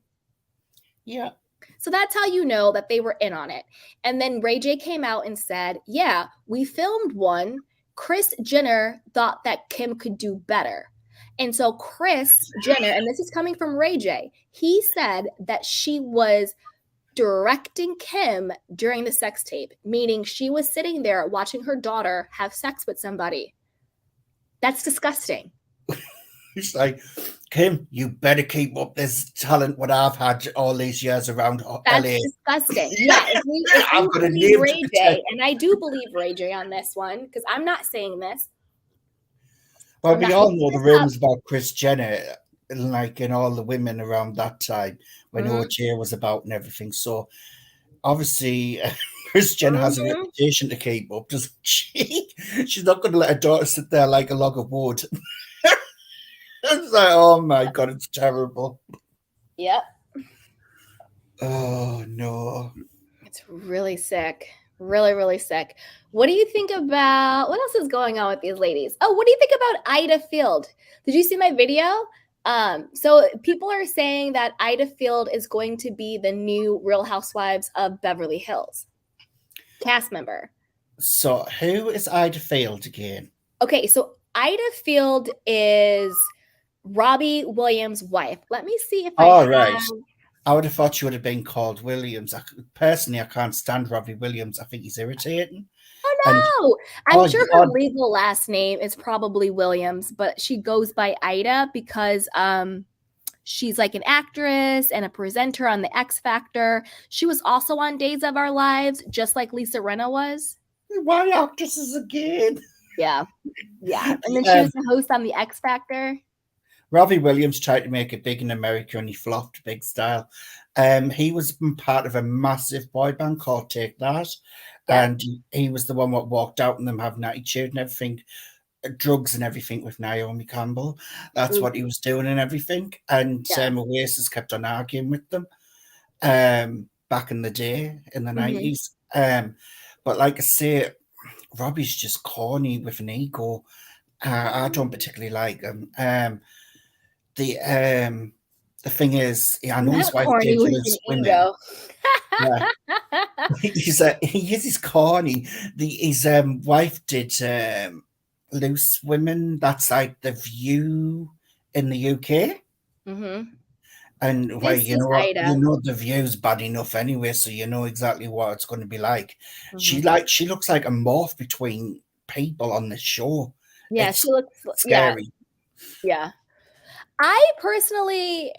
Yeah. So that's how you know that they were in on it. And then Ray J came out and said, yeah, we filmed one. Kris Jenner thought that Kim could do better. And so Kris Jenner, and this is coming from Ray J, he said that she was directing Kim during the sex tape, meaning she was sitting there watching her daughter have sex with somebody. That's disgusting. It's like, Kim, you better keep up this talent what I've had all these years around That's LA. disgusting. Yeah, if I've we got a believe name to Ray protect. J, and I do believe Ray J on this one, because I'm not saying this. Well, I'm we not all making know the this up. rumors about Kris Jenner, like in all the women around that time when Mhm, OJ was about and everything. So obviously, Kris Jenner has a mhm. reputation to keep up, doesn't she? She's not going to let her daughter sit there like a log of wood. It's like, oh my god, it's terrible. Yep. Oh no. It's really sick. Really, really sick. What do you think about what else is going on with these ladies? Oh, what do you think about Ida Field? Did you see my video? So people are saying that Ida Field is going to be the new Real Housewives of Beverly Hills cast member. So who is Ida Field again? Okay, so Ida Field is Robbie Williams' wife. Let me see if I All right. have. I would have thought she would have been called Williams. Personally, I can't stand Robbie Williams. I think he's irritating. And Oh, no. I'm oh, sure her oh, legal last name is probably Williams, but she goes by Ida because she's like an actress and a presenter on the X Factor. She was also on Days of Our Lives, just like Lisa Rinna was. why actresses again? Yeah. Yeah. And then she was the host on the X Factor. Robbie Williams tried to make it big in America and he flopped big style. He was part of a massive boy band called Take That, Yep. and he was the one that walked out on them having attitude and everything, drugs and everything with Naomi Campbell. That's Ooh, what he was doing and everything. And yeah. Oasis kept on arguing with them back in the day in the Mm-hmm. 90s. But like I say, Robbie's just corny with an ego. I don't particularly like him. The um the thing is, yeah, I know his Not wife corny did with an Loose Women. ego. Yeah, he is his corny. His wife did Loose Women. That's like the View in the UK. Mm-hmm. And where This you is know what, Ida. the view's bad enough anyway, so you know exactly what it's going to be like. Mm-hmm. She looks like a morph between people on the show. Yeah, she It's looks, yeah, scary. yeah. I personally,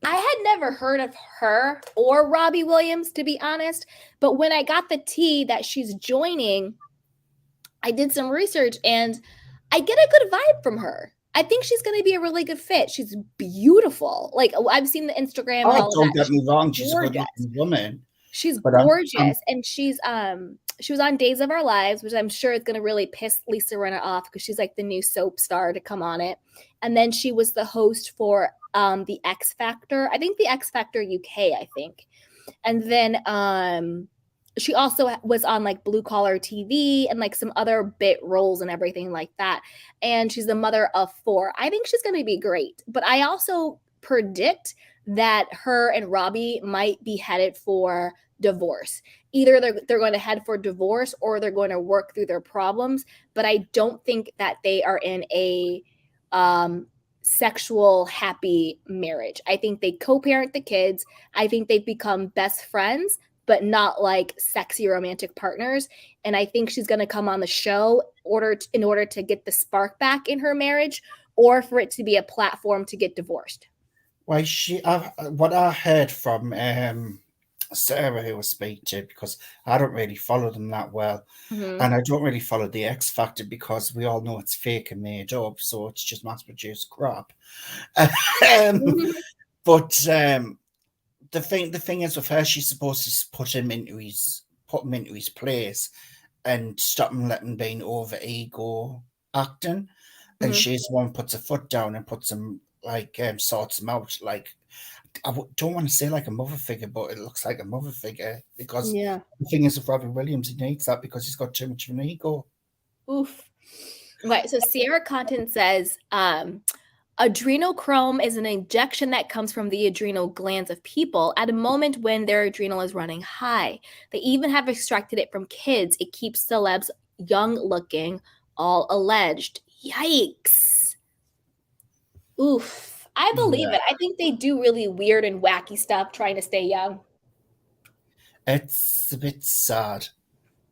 I had never heard of her or Robbie Williams, to be honest. But when I got the tea that she's joining, I did some research and I get a good vibe from her. I think she's going to be a really good fit. She's beautiful. Like I've seen the Instagram and Oh, all of don't that. get me She's wrong, she's a good gorgeous. looking woman, She's but I'm gorgeous, and she was on Days of Our Lives, which I'm sure is going to really piss Lisa Rinna off because she's like the new soap star to come on it. And then she was the host for the X Factor. I think the X Factor UK, I think. And then she also was on like Blue Collar TV and like some other bit roles and everything like that. And she's the mother of four. I think she's going to be great. But I also predict that her and Robbie might be headed for divorce. Either they're going to head for divorce or they're going to work through their problems. But I don't think that they are in a sexual happy marriage. I think they co-parent the kids. I think they've become best friends, but not like sexy romantic partners. And I think she's going to come on the show in order to get the spark back in her marriage, or for it to be a platform to get divorced. why what I heard from Sarah who was speaking to, because I don't really follow them that well, Mm-hmm. and I don't really follow the X Factor because we all know it's fake and made up, so it's just mass produced crap. um, Mm-hmm. but the thing is with her, she's supposed to put him into his place and stop him letting being over ego acting, and Mm-hmm. she's the one puts her foot down and puts him like sorts him out like don't want to say like a mother figure, but it looks like a mother figure because Yeah. the thing is with Robbie Williams, he needs that because he's got too much of an ego. Oof. Right. So Sierra Content says, adrenochrome is an injection that comes from the adrenal glands of people at a moment when their adrenal is running high. They even have extracted it from kids. It keeps celebs young looking, all alleged. Yikes. Oof. I believe Yeah, it. I think they do really weird and wacky stuff trying to stay young. it's a bit sad.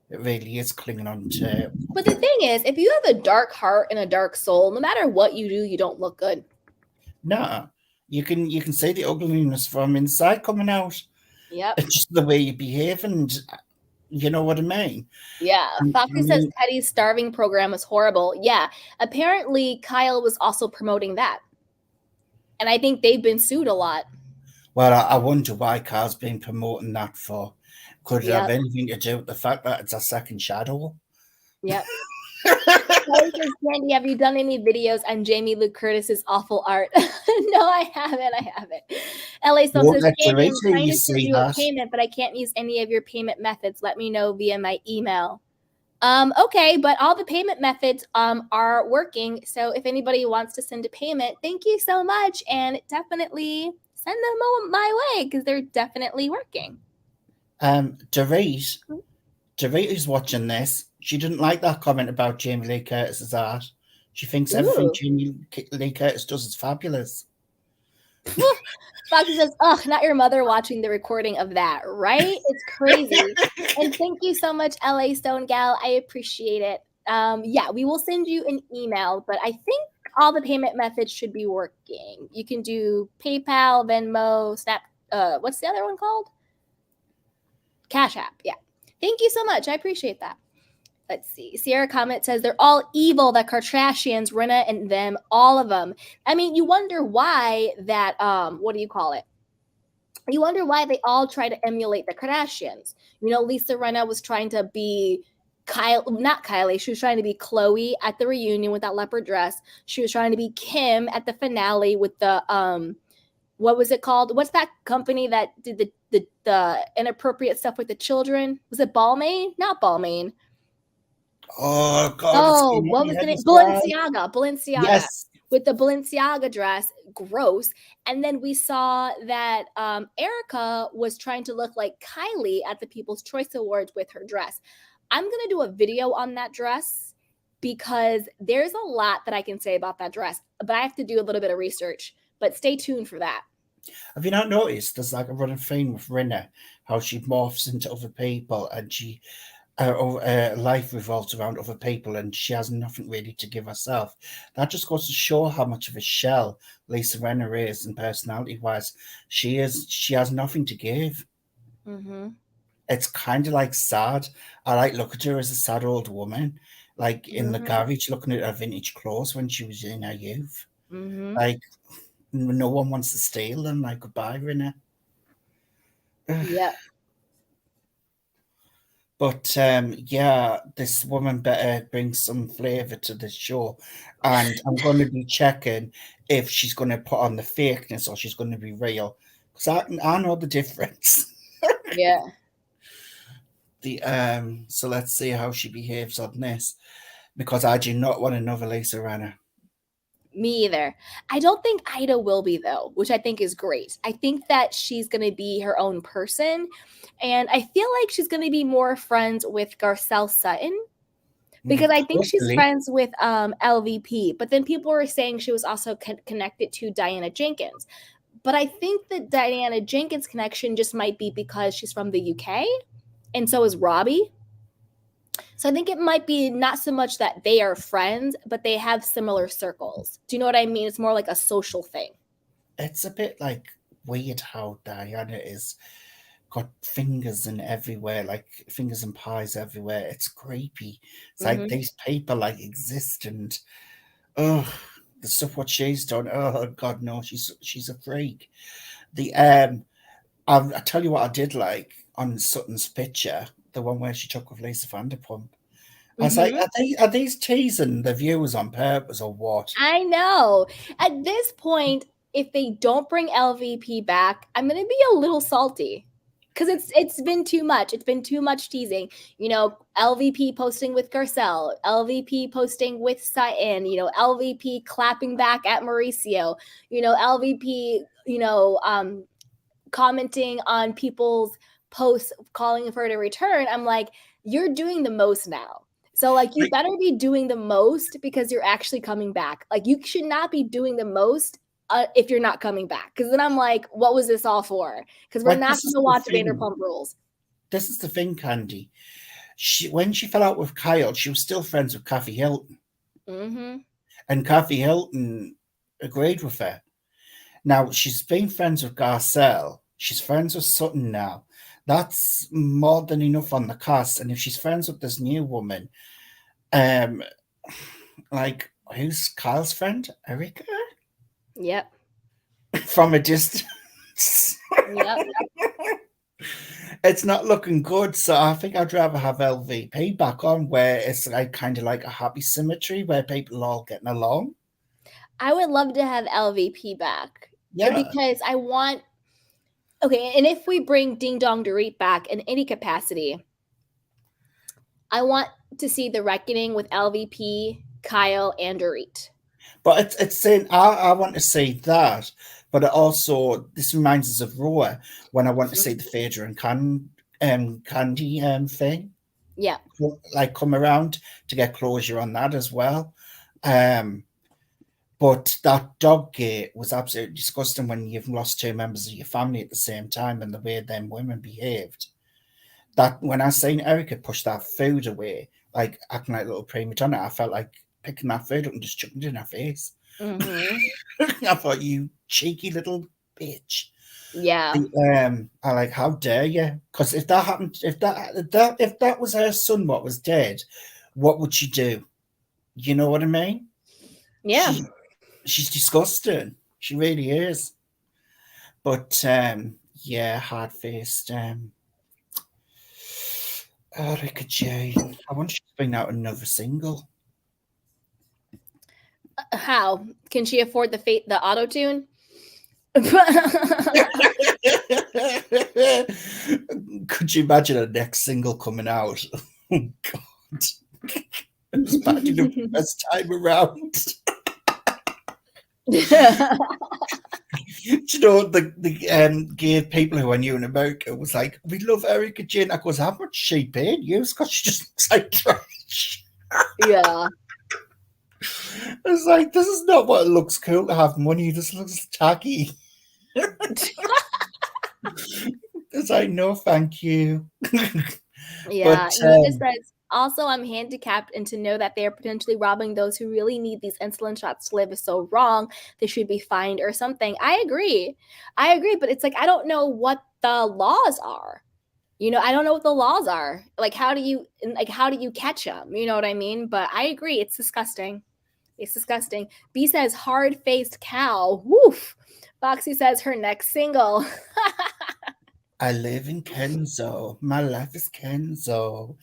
It really is clinging on to. But the thing is, if you have a dark heart and a dark soul, no matter what you do, you don't look good. No, you can see the ugliness from inside coming out. Yep. It's just the way you behave, and you know what I mean. Yeah. I Foxy says mean, Teddy's starving program was horrible. Yeah. Apparently, Kyle was also promoting that. And I think they've been sued a lot. well, I wonder why Carl's been promoting that for. Could it have Yep. anything to do with the fact that it's a second shadow? Yep. Kelly says, Candy, have you done any videos on Jamie Lee Curtis's awful art? No, I haven't. I haven't. LA Stone Won't says, let Candy, I'm Teresa trying you to send see you a that. payment, but I can't use any of your payment methods. Let me know via my email. Okay, but all the payment methods are working. So if anybody wants to send a payment, thank you so much. And definitely send them my way because they're definitely working. Dorit is watching this. She didn't like that comment about Jamie Lee Curtis's art. She thinks everything Ooh. Jamie Lee Curtis does is fabulous. Foxy says, "Oh, not your mother watching the recording of that, right? It's crazy." And thank you so much, LA Stone Gal. I appreciate it. Yeah, we will send you an email, but I think all the payment methods should be working. You can do PayPal, Venmo, Snap. What's the other one called? Cash App. Yeah. Thank you so much. I appreciate that. Let's see. Sierra comment says they're all evil, the Kardashians, Rinna and them, all of them. I mean, you wonder why that what do you call it? You wonder why they all try to emulate the Kardashians. You know, Lisa Rinna was trying to be not Kylie. She was trying to be Chloe at the reunion with that leopard dress. She was trying to be Kim at the finale with the what was it called? What's that company that did the inappropriate stuff with the children? Was it Balmain? Not Balmain. Oh God, it's Oh, getting what my was the head name? as well. Balenciaga. Yes. With the Balenciaga dress, gross. And then we saw that Erika was trying to look like Kylie at the People's Choice Awards with her dress. I'm going to do a video on that dress because there's a lot that I can say about that dress, but I have to do a little bit of research. But stay tuned for that. Have you not noticed there's like a running theme with Rinna, how she morphs into other people and her life revolves around other people and she has nothing really to give herself. That just goes to show how much of a shell Lisa Rinna is and personality wise. She is. She has nothing to give. Mm-hmm. It's kind of like sad. I like look at her as a sad old woman, like in the Mm-hmm. garage looking at her vintage clothes when she was in her youth. Mm-hmm. Like no one wants to steal them. Like goodbye, Rinna. Yep. But yeah, this woman better bring some flavour to the show, and I'm going to be checking if she's going to put on the fakeness or she's going to be real, because I know the difference. Yeah. The so let's see how she behaves on this, because I do not want another Lisa Rinna. Me either. I don't think Ida will be though, which I think is great. I think that she's going to be her own person, and I feel like she's going to be more friends with Garcelle Sutton because I think she's Hopefully, friends with LVP. But then people were saying she was also connected to Diana Jenkins. But I think that Diana Jenkins' connection just might be because she's from the UK, and so is Robbie. So I think it might be not so much that they are friends, but they have similar circles. Do you know what I mean? It's more like a social thing. it's a bit like weird how Diana is got fingers in everywhere, like fingers and pies everywhere. It's creepy. It's like Mm-hmm. these people like exist, and oh, the stuff what she's done. Oh God, no, she's a freak. The I tell you what, I did like on Sutton's picture, the one where she took with Lisa Vanderpump. I was like, Mm-hmm. are these teasing the viewers on purpose or what? I know. At this point, if they don't bring LVP back, I'm gonna be a little salty. Because it's been too much. It's been too much teasing. You know, LVP posting with Garcelle, LVP posting with Sutton, you know, LVP clapping back at Mauricio, you know, LVP, commenting on people's posts calling for her to return. I'm like, you're doing the most now. So like you Like, better be doing the most because you're actually coming back. Like you should not be doing the most if you're not coming back. Because then I'm like, what was this all for? Because we're like not this going is to the watch thing. Vanderpump Rules. This is the thing, Candy. when she fell out with Kyle, she was still friends with Kathy Hilton, Mm-hmm. and Kathy Hilton agreed with her. Now she's been friends with Garcelle. She's friends with Sutton now. That's more than enough on the cast. And if she's friends with this new woman, um, like who's Kyle's friend? Erika? Yep. From a distance. Yep. It's not looking good. So I think I'd rather have LVP back on where it's like kind of like a happy symmetry where people are all getting along. I would love to have LVP back. Yeah. Because I want, okay, and if we bring Ding Dong Dorit back in any capacity, I want to see the reckoning with LVP, Kyle, and Dorit. But it's saying I want to see that, but it also this reminds us of Raw when I want to see the Phaedra and Candy thing. Yeah. Like come around to get closure on that as well. But that dog gate was absolutely disgusting when you've lost two members of your family at the same time and the way them women behaved. That when I seen Erika push that food away, like acting like a little prima donna, I felt like picking that food up and just chucking it in her face. Mm-hmm. I thought, you cheeky little bitch. Yeah. I like, how dare you? Because if that happened, if that was her son what was dead, what would she do? You know what I mean? Yeah. She's disgusting. She really is. But yeah, hard faced. Erika Jayne. I wonder if she's bringing out another single. How can she afford the auto tune? Could you imagine a next single coming out? Oh God, it's bad enough the first time around. You know, the gay people who I knew in America was like, we love Erika Jayne. I goes, how much she paid you? Because she just looks like trash. Yeah. It's like, this is not what it looks cool to have money. This looks tacky. It's like, no, thank you. Yeah. But He just says, also, I'm handicapped, and to know that they are potentially robbing those who really need these insulin shots to live is so wrong. They should be fined or something. I agree. But it's like, I don't know what the laws are. You know, I don't know what the laws are. Like, how do you catch them? You know what I mean? But I agree. It's disgusting. It's disgusting. B says, hard-faced cow. Woof. Boxy says, her next single. I live in Kenzo. My life is Kenzo.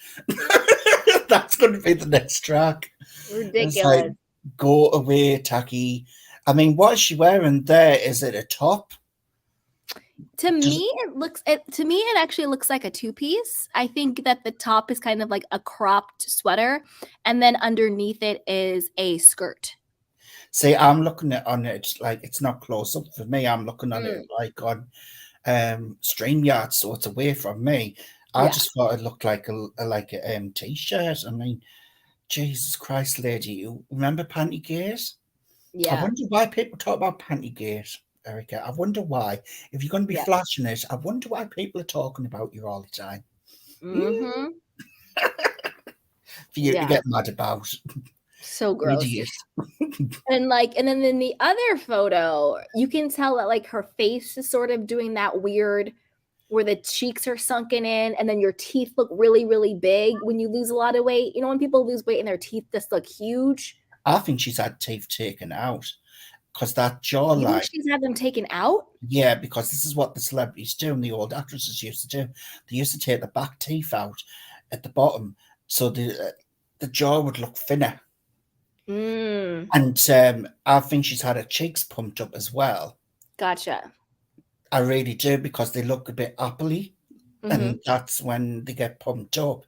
That's going to be the next track. Ridiculous. It's like, go away, tacky. I mean, what is she wearing there? Is it a top? To me, it actually looks like a two-piece. I think that the top is kind of like a cropped sweater, and then underneath it is a skirt. See, I'm looking at on it like it's not close up for me. I'm looking on it like on StreamYard, so it's away from me. I just thought it looked like a t-shirt. I mean, Jesus Christ, lady, you remember Pantygate? Yeah. I wonder why people talk about Pantygate, Erika. I wonder why. If you're going to be flashing it, I wonder why people are talking about you all the time. Mm-hmm. For you to get mad about. So gross. Idiot. And then in the other photo, you can tell that like her face is sort of doing that weird where the cheeks are sunken in and then your teeth look really, really big when you lose a lot of weight. You know, when people lose weight and their teeth just look huge. I think she's had teeth taken out because that jawline. You think she's had them taken out? Yeah, because this is what the celebrities do and the old actresses used to do. They used to take the back teeth out at the bottom so the jaw would look thinner. Mm. And I think she's had her cheeks pumped up as well. Gotcha. I really do, because they look a bit appley, and that's when they get pumped up.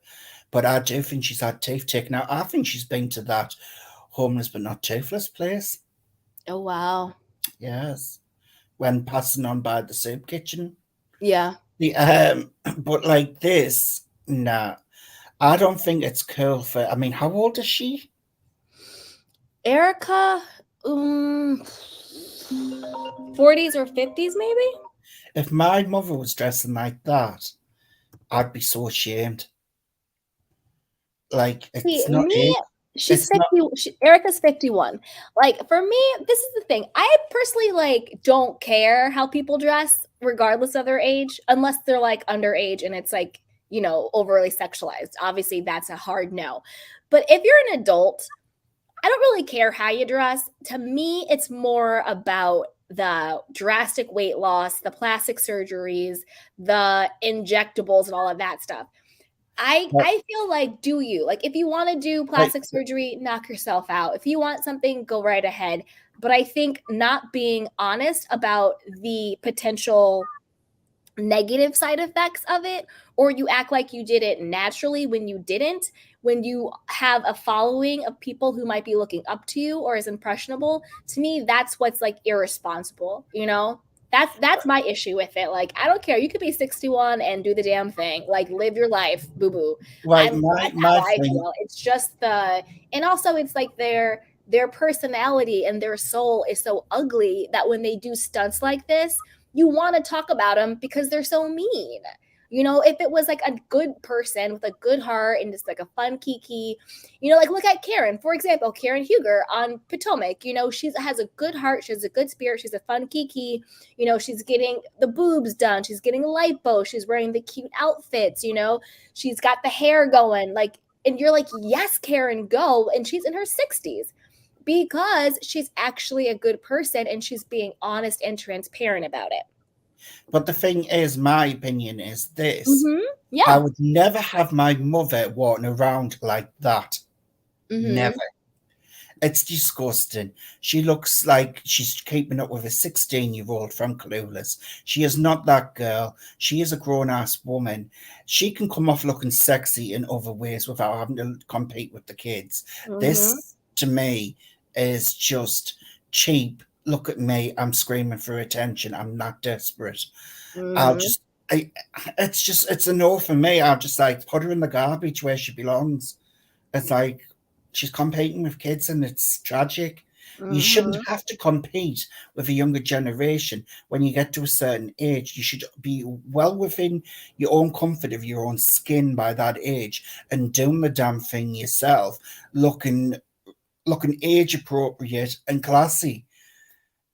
But I do think she's had teeth taken out. I think she's been to that homeless but not toothless place. Oh, wow. Yes. When passing on by the soup kitchen. Yeah. But like this, nah. I don't think it's cool for, I mean, how old is she? Erika, 40s or 50s, maybe? If my mother was dressing like that, I'd be so ashamed. Like, See, it's not me, age. she's It's not 50, Erica's 51. Like, for me, this is the thing. I personally, like, don't care how people dress, regardless of their age, unless they're, like, underage and it's, like, you know, overly sexualized. Obviously, that's a hard no. But if you're an adult, I don't really care how you dress. To me, it's more about the drastic weight loss, the plastic surgeries, the injectables, and all of that stuff. like, I feel like do you. Like if you want to do like plastic surgery, knock yourself out. If you want something, go right ahead. But I think not being honest about the potential negative side effects of it, or you act like you did it naturally when you didn't, when you have a following of people who might be looking up to you or is impressionable, to me that's what's like irresponsible, you know? That's my issue with it. Like I don't care, you could be 61 and do the damn thing, like live your life, boo boo. like I'm my That's my how I thing. feel. It's just the, and also it's like their personality and their soul is so ugly that when they do stunts like this, you want to talk about them because they're so mean. You know, if it was like a good person with a good heart and just like a fun kiki, you know, like look at Karen, for example, Karen Huger on Potomac. You know, she has a good heart, she has a good spirit, she's a fun kiki. You know, she's getting the boobs done, she's getting lipo, she's wearing the cute outfits. You know, she's got the hair going, like, and you're like, yes, Karen, go. And she's in her 60s because she's actually a good person and she's being honest and transparent about it. But the thing is, my opinion is this: Mm-hmm. I Yeah. would never have my mother walking around like that. Mm-hmm. Never. It's disgusting. She looks like she's keeping up with a 16-year-old from Clueless. She is not that girl. She is a grown ass woman. She can come off looking sexy in other ways without having to compete with the kids. Mm-hmm. This, to me, is just cheap. Look at me. I'm screaming for attention. I'm not desperate. I'll Mm-hmm. just, I, it's a no for me. I'll just like put her in the garbage where she belongs. It's like she's competing with kids and it's tragic. You shouldn't Mm-hmm. have to compete with a younger generation when you get to a certain age. You should be well within your own comfort of your own skin by that age and doing the damn thing yourself, looking age appropriate and classy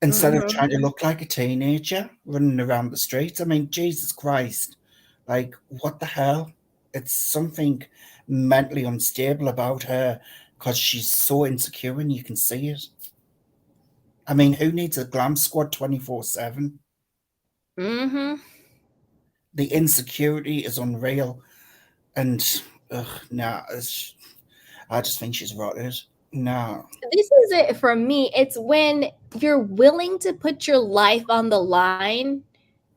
instead of Mm-hmm. trying to look like a teenager running around the streets. I mean, Jesus Christ. Like, what the hell? It's something mentally unstable about her because she's so insecure and you can see it. I mean, who needs a glam squad 24/7? Mm-hmm. The insecurity is unreal. And, ugh, nah, I just think she's rotted. No. This is it for me. It's when you're willing to put your life on the line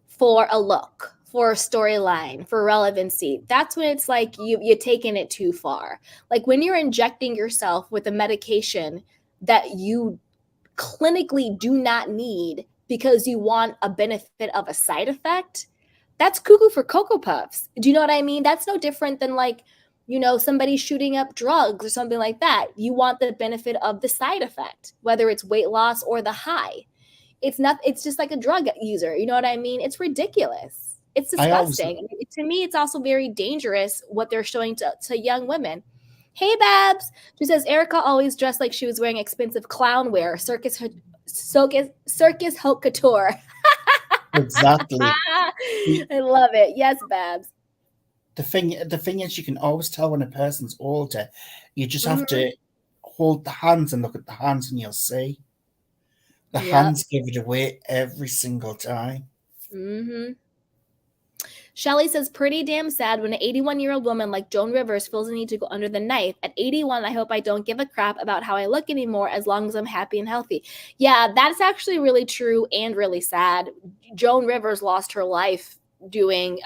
for a look, for a storyline, for relevancy. That's when it's like you're taking it too far. Like when you're injecting yourself with a medication that you clinically do not need because you want a benefit of a side effect, that's cuckoo for Cocoa Puffs. Do you know what I mean? That's no different than like, you know, somebody shooting up drugs or something like that. You want the benefit of the side effect, whether it's weight loss or the high. It's not, it's just like a drug user. You know what I mean? It's ridiculous. It's I always, disgusting. To me, it's also very dangerous what they're showing to young women. Hey, Babs. She says Erica always dressed like she was wearing expensive clown wear, circus haute couture. exactly. The, I love it. Yes, Babs. the thing is, you can always tell when a person's older. You just have Mm-hmm. to hold the hands and look at the hands and you'll see. The Yep. hands give it away every single time. Mm-hmm. Shelly says, pretty damn sad when an 81-year-old woman like Joan Rivers feels the need to go under the knife. At 81, I hope I don't give a crap about how I look anymore as long as I'm happy and healthy. Yeah, that's actually really true and really sad. Joan Rivers lost her life doing,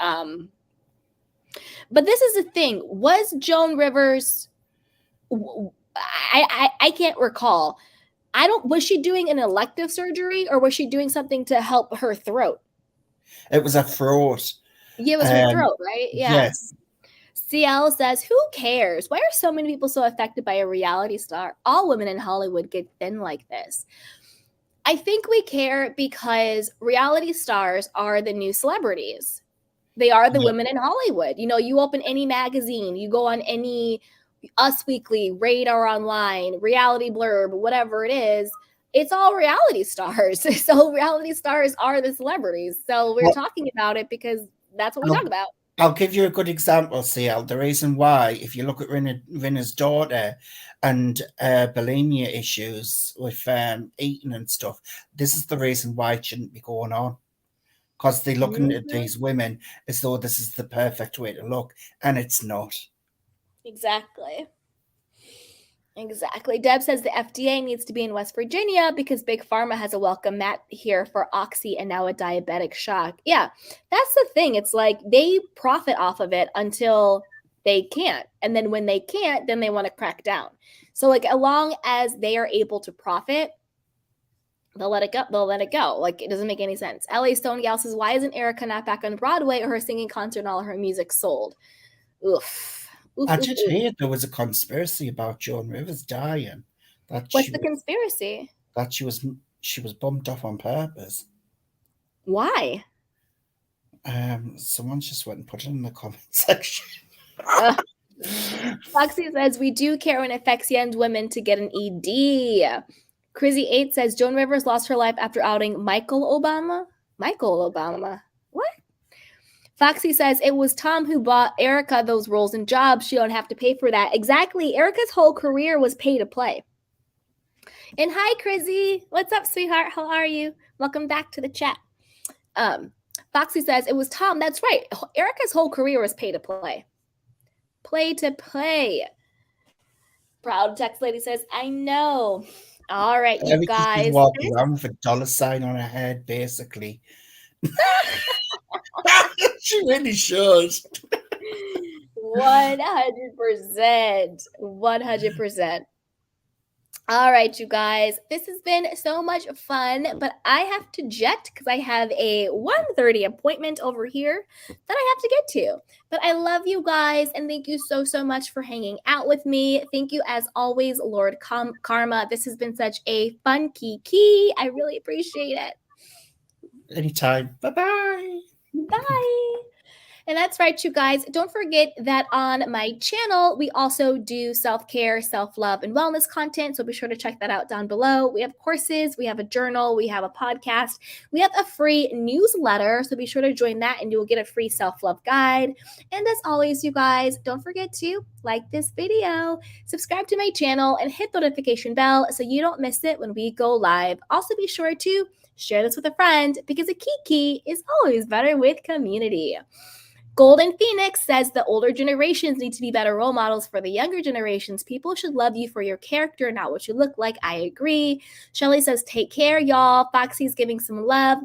but this is the thing. Was Joan Rivers, I can't recall. I don't, was she doing an elective surgery or was she doing something to help her throat? It was a fraud. Yeah, it was her Um, throat, right? Yeah. yes, CL says, who cares? Why are so many people so affected by a reality star? All women in Hollywood get thin like this. I think we care because reality stars are the new celebrities. They are the yeah, women in Hollywood. You know, you open any magazine, you go on any Us Weekly, Radar Online, Reality Blurb, whatever it is, it's all reality stars. So reality stars are the celebrities. So we're talking about it because that's what we talk about. I'll give you a good example, CL. The reason why, if you look at Rinna's daughter and bulimia issues with eating and stuff, this is the reason why it shouldn't be going on. Because they're looking at these women as though this is the perfect way to look, and it's not. Exactly. Deb says the FDA needs to be in West Virginia because Big Pharma has a welcome mat here for Oxy and now a diabetic shock. Yeah, that's the thing. It's like they profit off of it until they can't. And then when they can't, then they want to crack down. So like as long as they are able to profit, they'll let it go. Like, it doesn't make any sense. LA Stone Gal says, why isn't Erika not back on Broadway or her singing concert and all her music sold? Oof. I did hear there was a conspiracy about Joan Rivers dying. What's the conspiracy? That she was bumped off on purpose. Why? Someone just went and put it in the comment section. Foxy says, we do care when it affects young women to get an ED. Crizzy8 says, Joan Rivers lost her life after outing Michael Obama. What? Foxy says, it was Tom who bought Erika those roles and jobs. She don't have to pay for that. Exactly. Erika's whole career was pay to play. And hi, Crizzy. What's up, sweetheart? How are you? Welcome back to the chat. Foxy says, it was Tom. That's right. Erika's whole career was pay to play. Play to play. Proud text lady says, I know. All right, you guys. She's walking around with a dollar sign on her head, basically. She really should. 100%. 100%. All right, you guys. This has been so much fun, but I have to jet because I have a 1:30 appointment over here that I have to get to. But I love you guys, and thank you so, so much for hanging out with me. Thank you, as always, Lord Karma. This has been such a fun kiki. I really appreciate it. Anytime. Bye-bye. Bye. And that's right, you guys. Don't forget that on my channel, we also do self-care, self-love, and wellness content. So be sure to check that out down below. We have courses, we have a journal, we have a podcast, we have a free newsletter. So be sure to join that and you will get a free self-love guide. And as always, you guys, don't forget to like this video, subscribe to my channel, and hit the notification bell so you don't miss it when we go live. Also, be sure to share this with a friend because a kiki is always better with community. Golden Phoenix says the older generations need to be better role models for the younger generations. People should love you for your character, not what you look like. I agree. Shelly says, take care, y'all. Foxy's giving some love.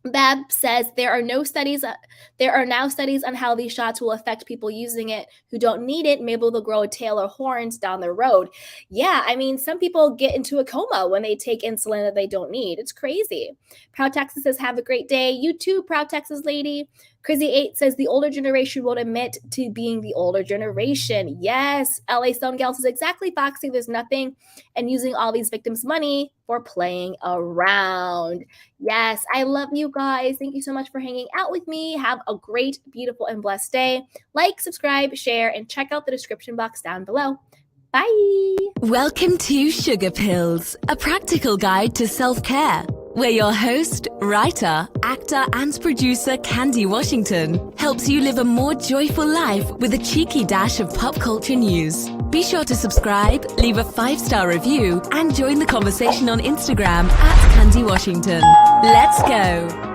Bab says there are now studies on how these shots will affect people using it who don't need it. Maybe they'll grow a tail or horns down the road. Yeah, I mean, some people get into a coma when they take insulin that they don't need. It's crazy. Proud Texas says, have a great day. You too, Proud Texas lady. Crazy8 says the older generation won't admit to being the older generation. Yes. LA Stone Gal says, exactly, Foxy. There's nothing and using all these victims' money for playing around. Yes. I love you guys. Thank you so much for hanging out with me. Have a great, beautiful, and blessed day. Like, subscribe, share, and check out the description box down below. Bye. Welcome to Sugar Pills, a practical guide to self-care, where your host, writer, actor, and producer Candy Washington helps you live a more joyful life with a cheeky dash of pop culture news. Be sure to subscribe, leave a 5-star review, and join the conversation on Instagram @Candy Washington. Let's go.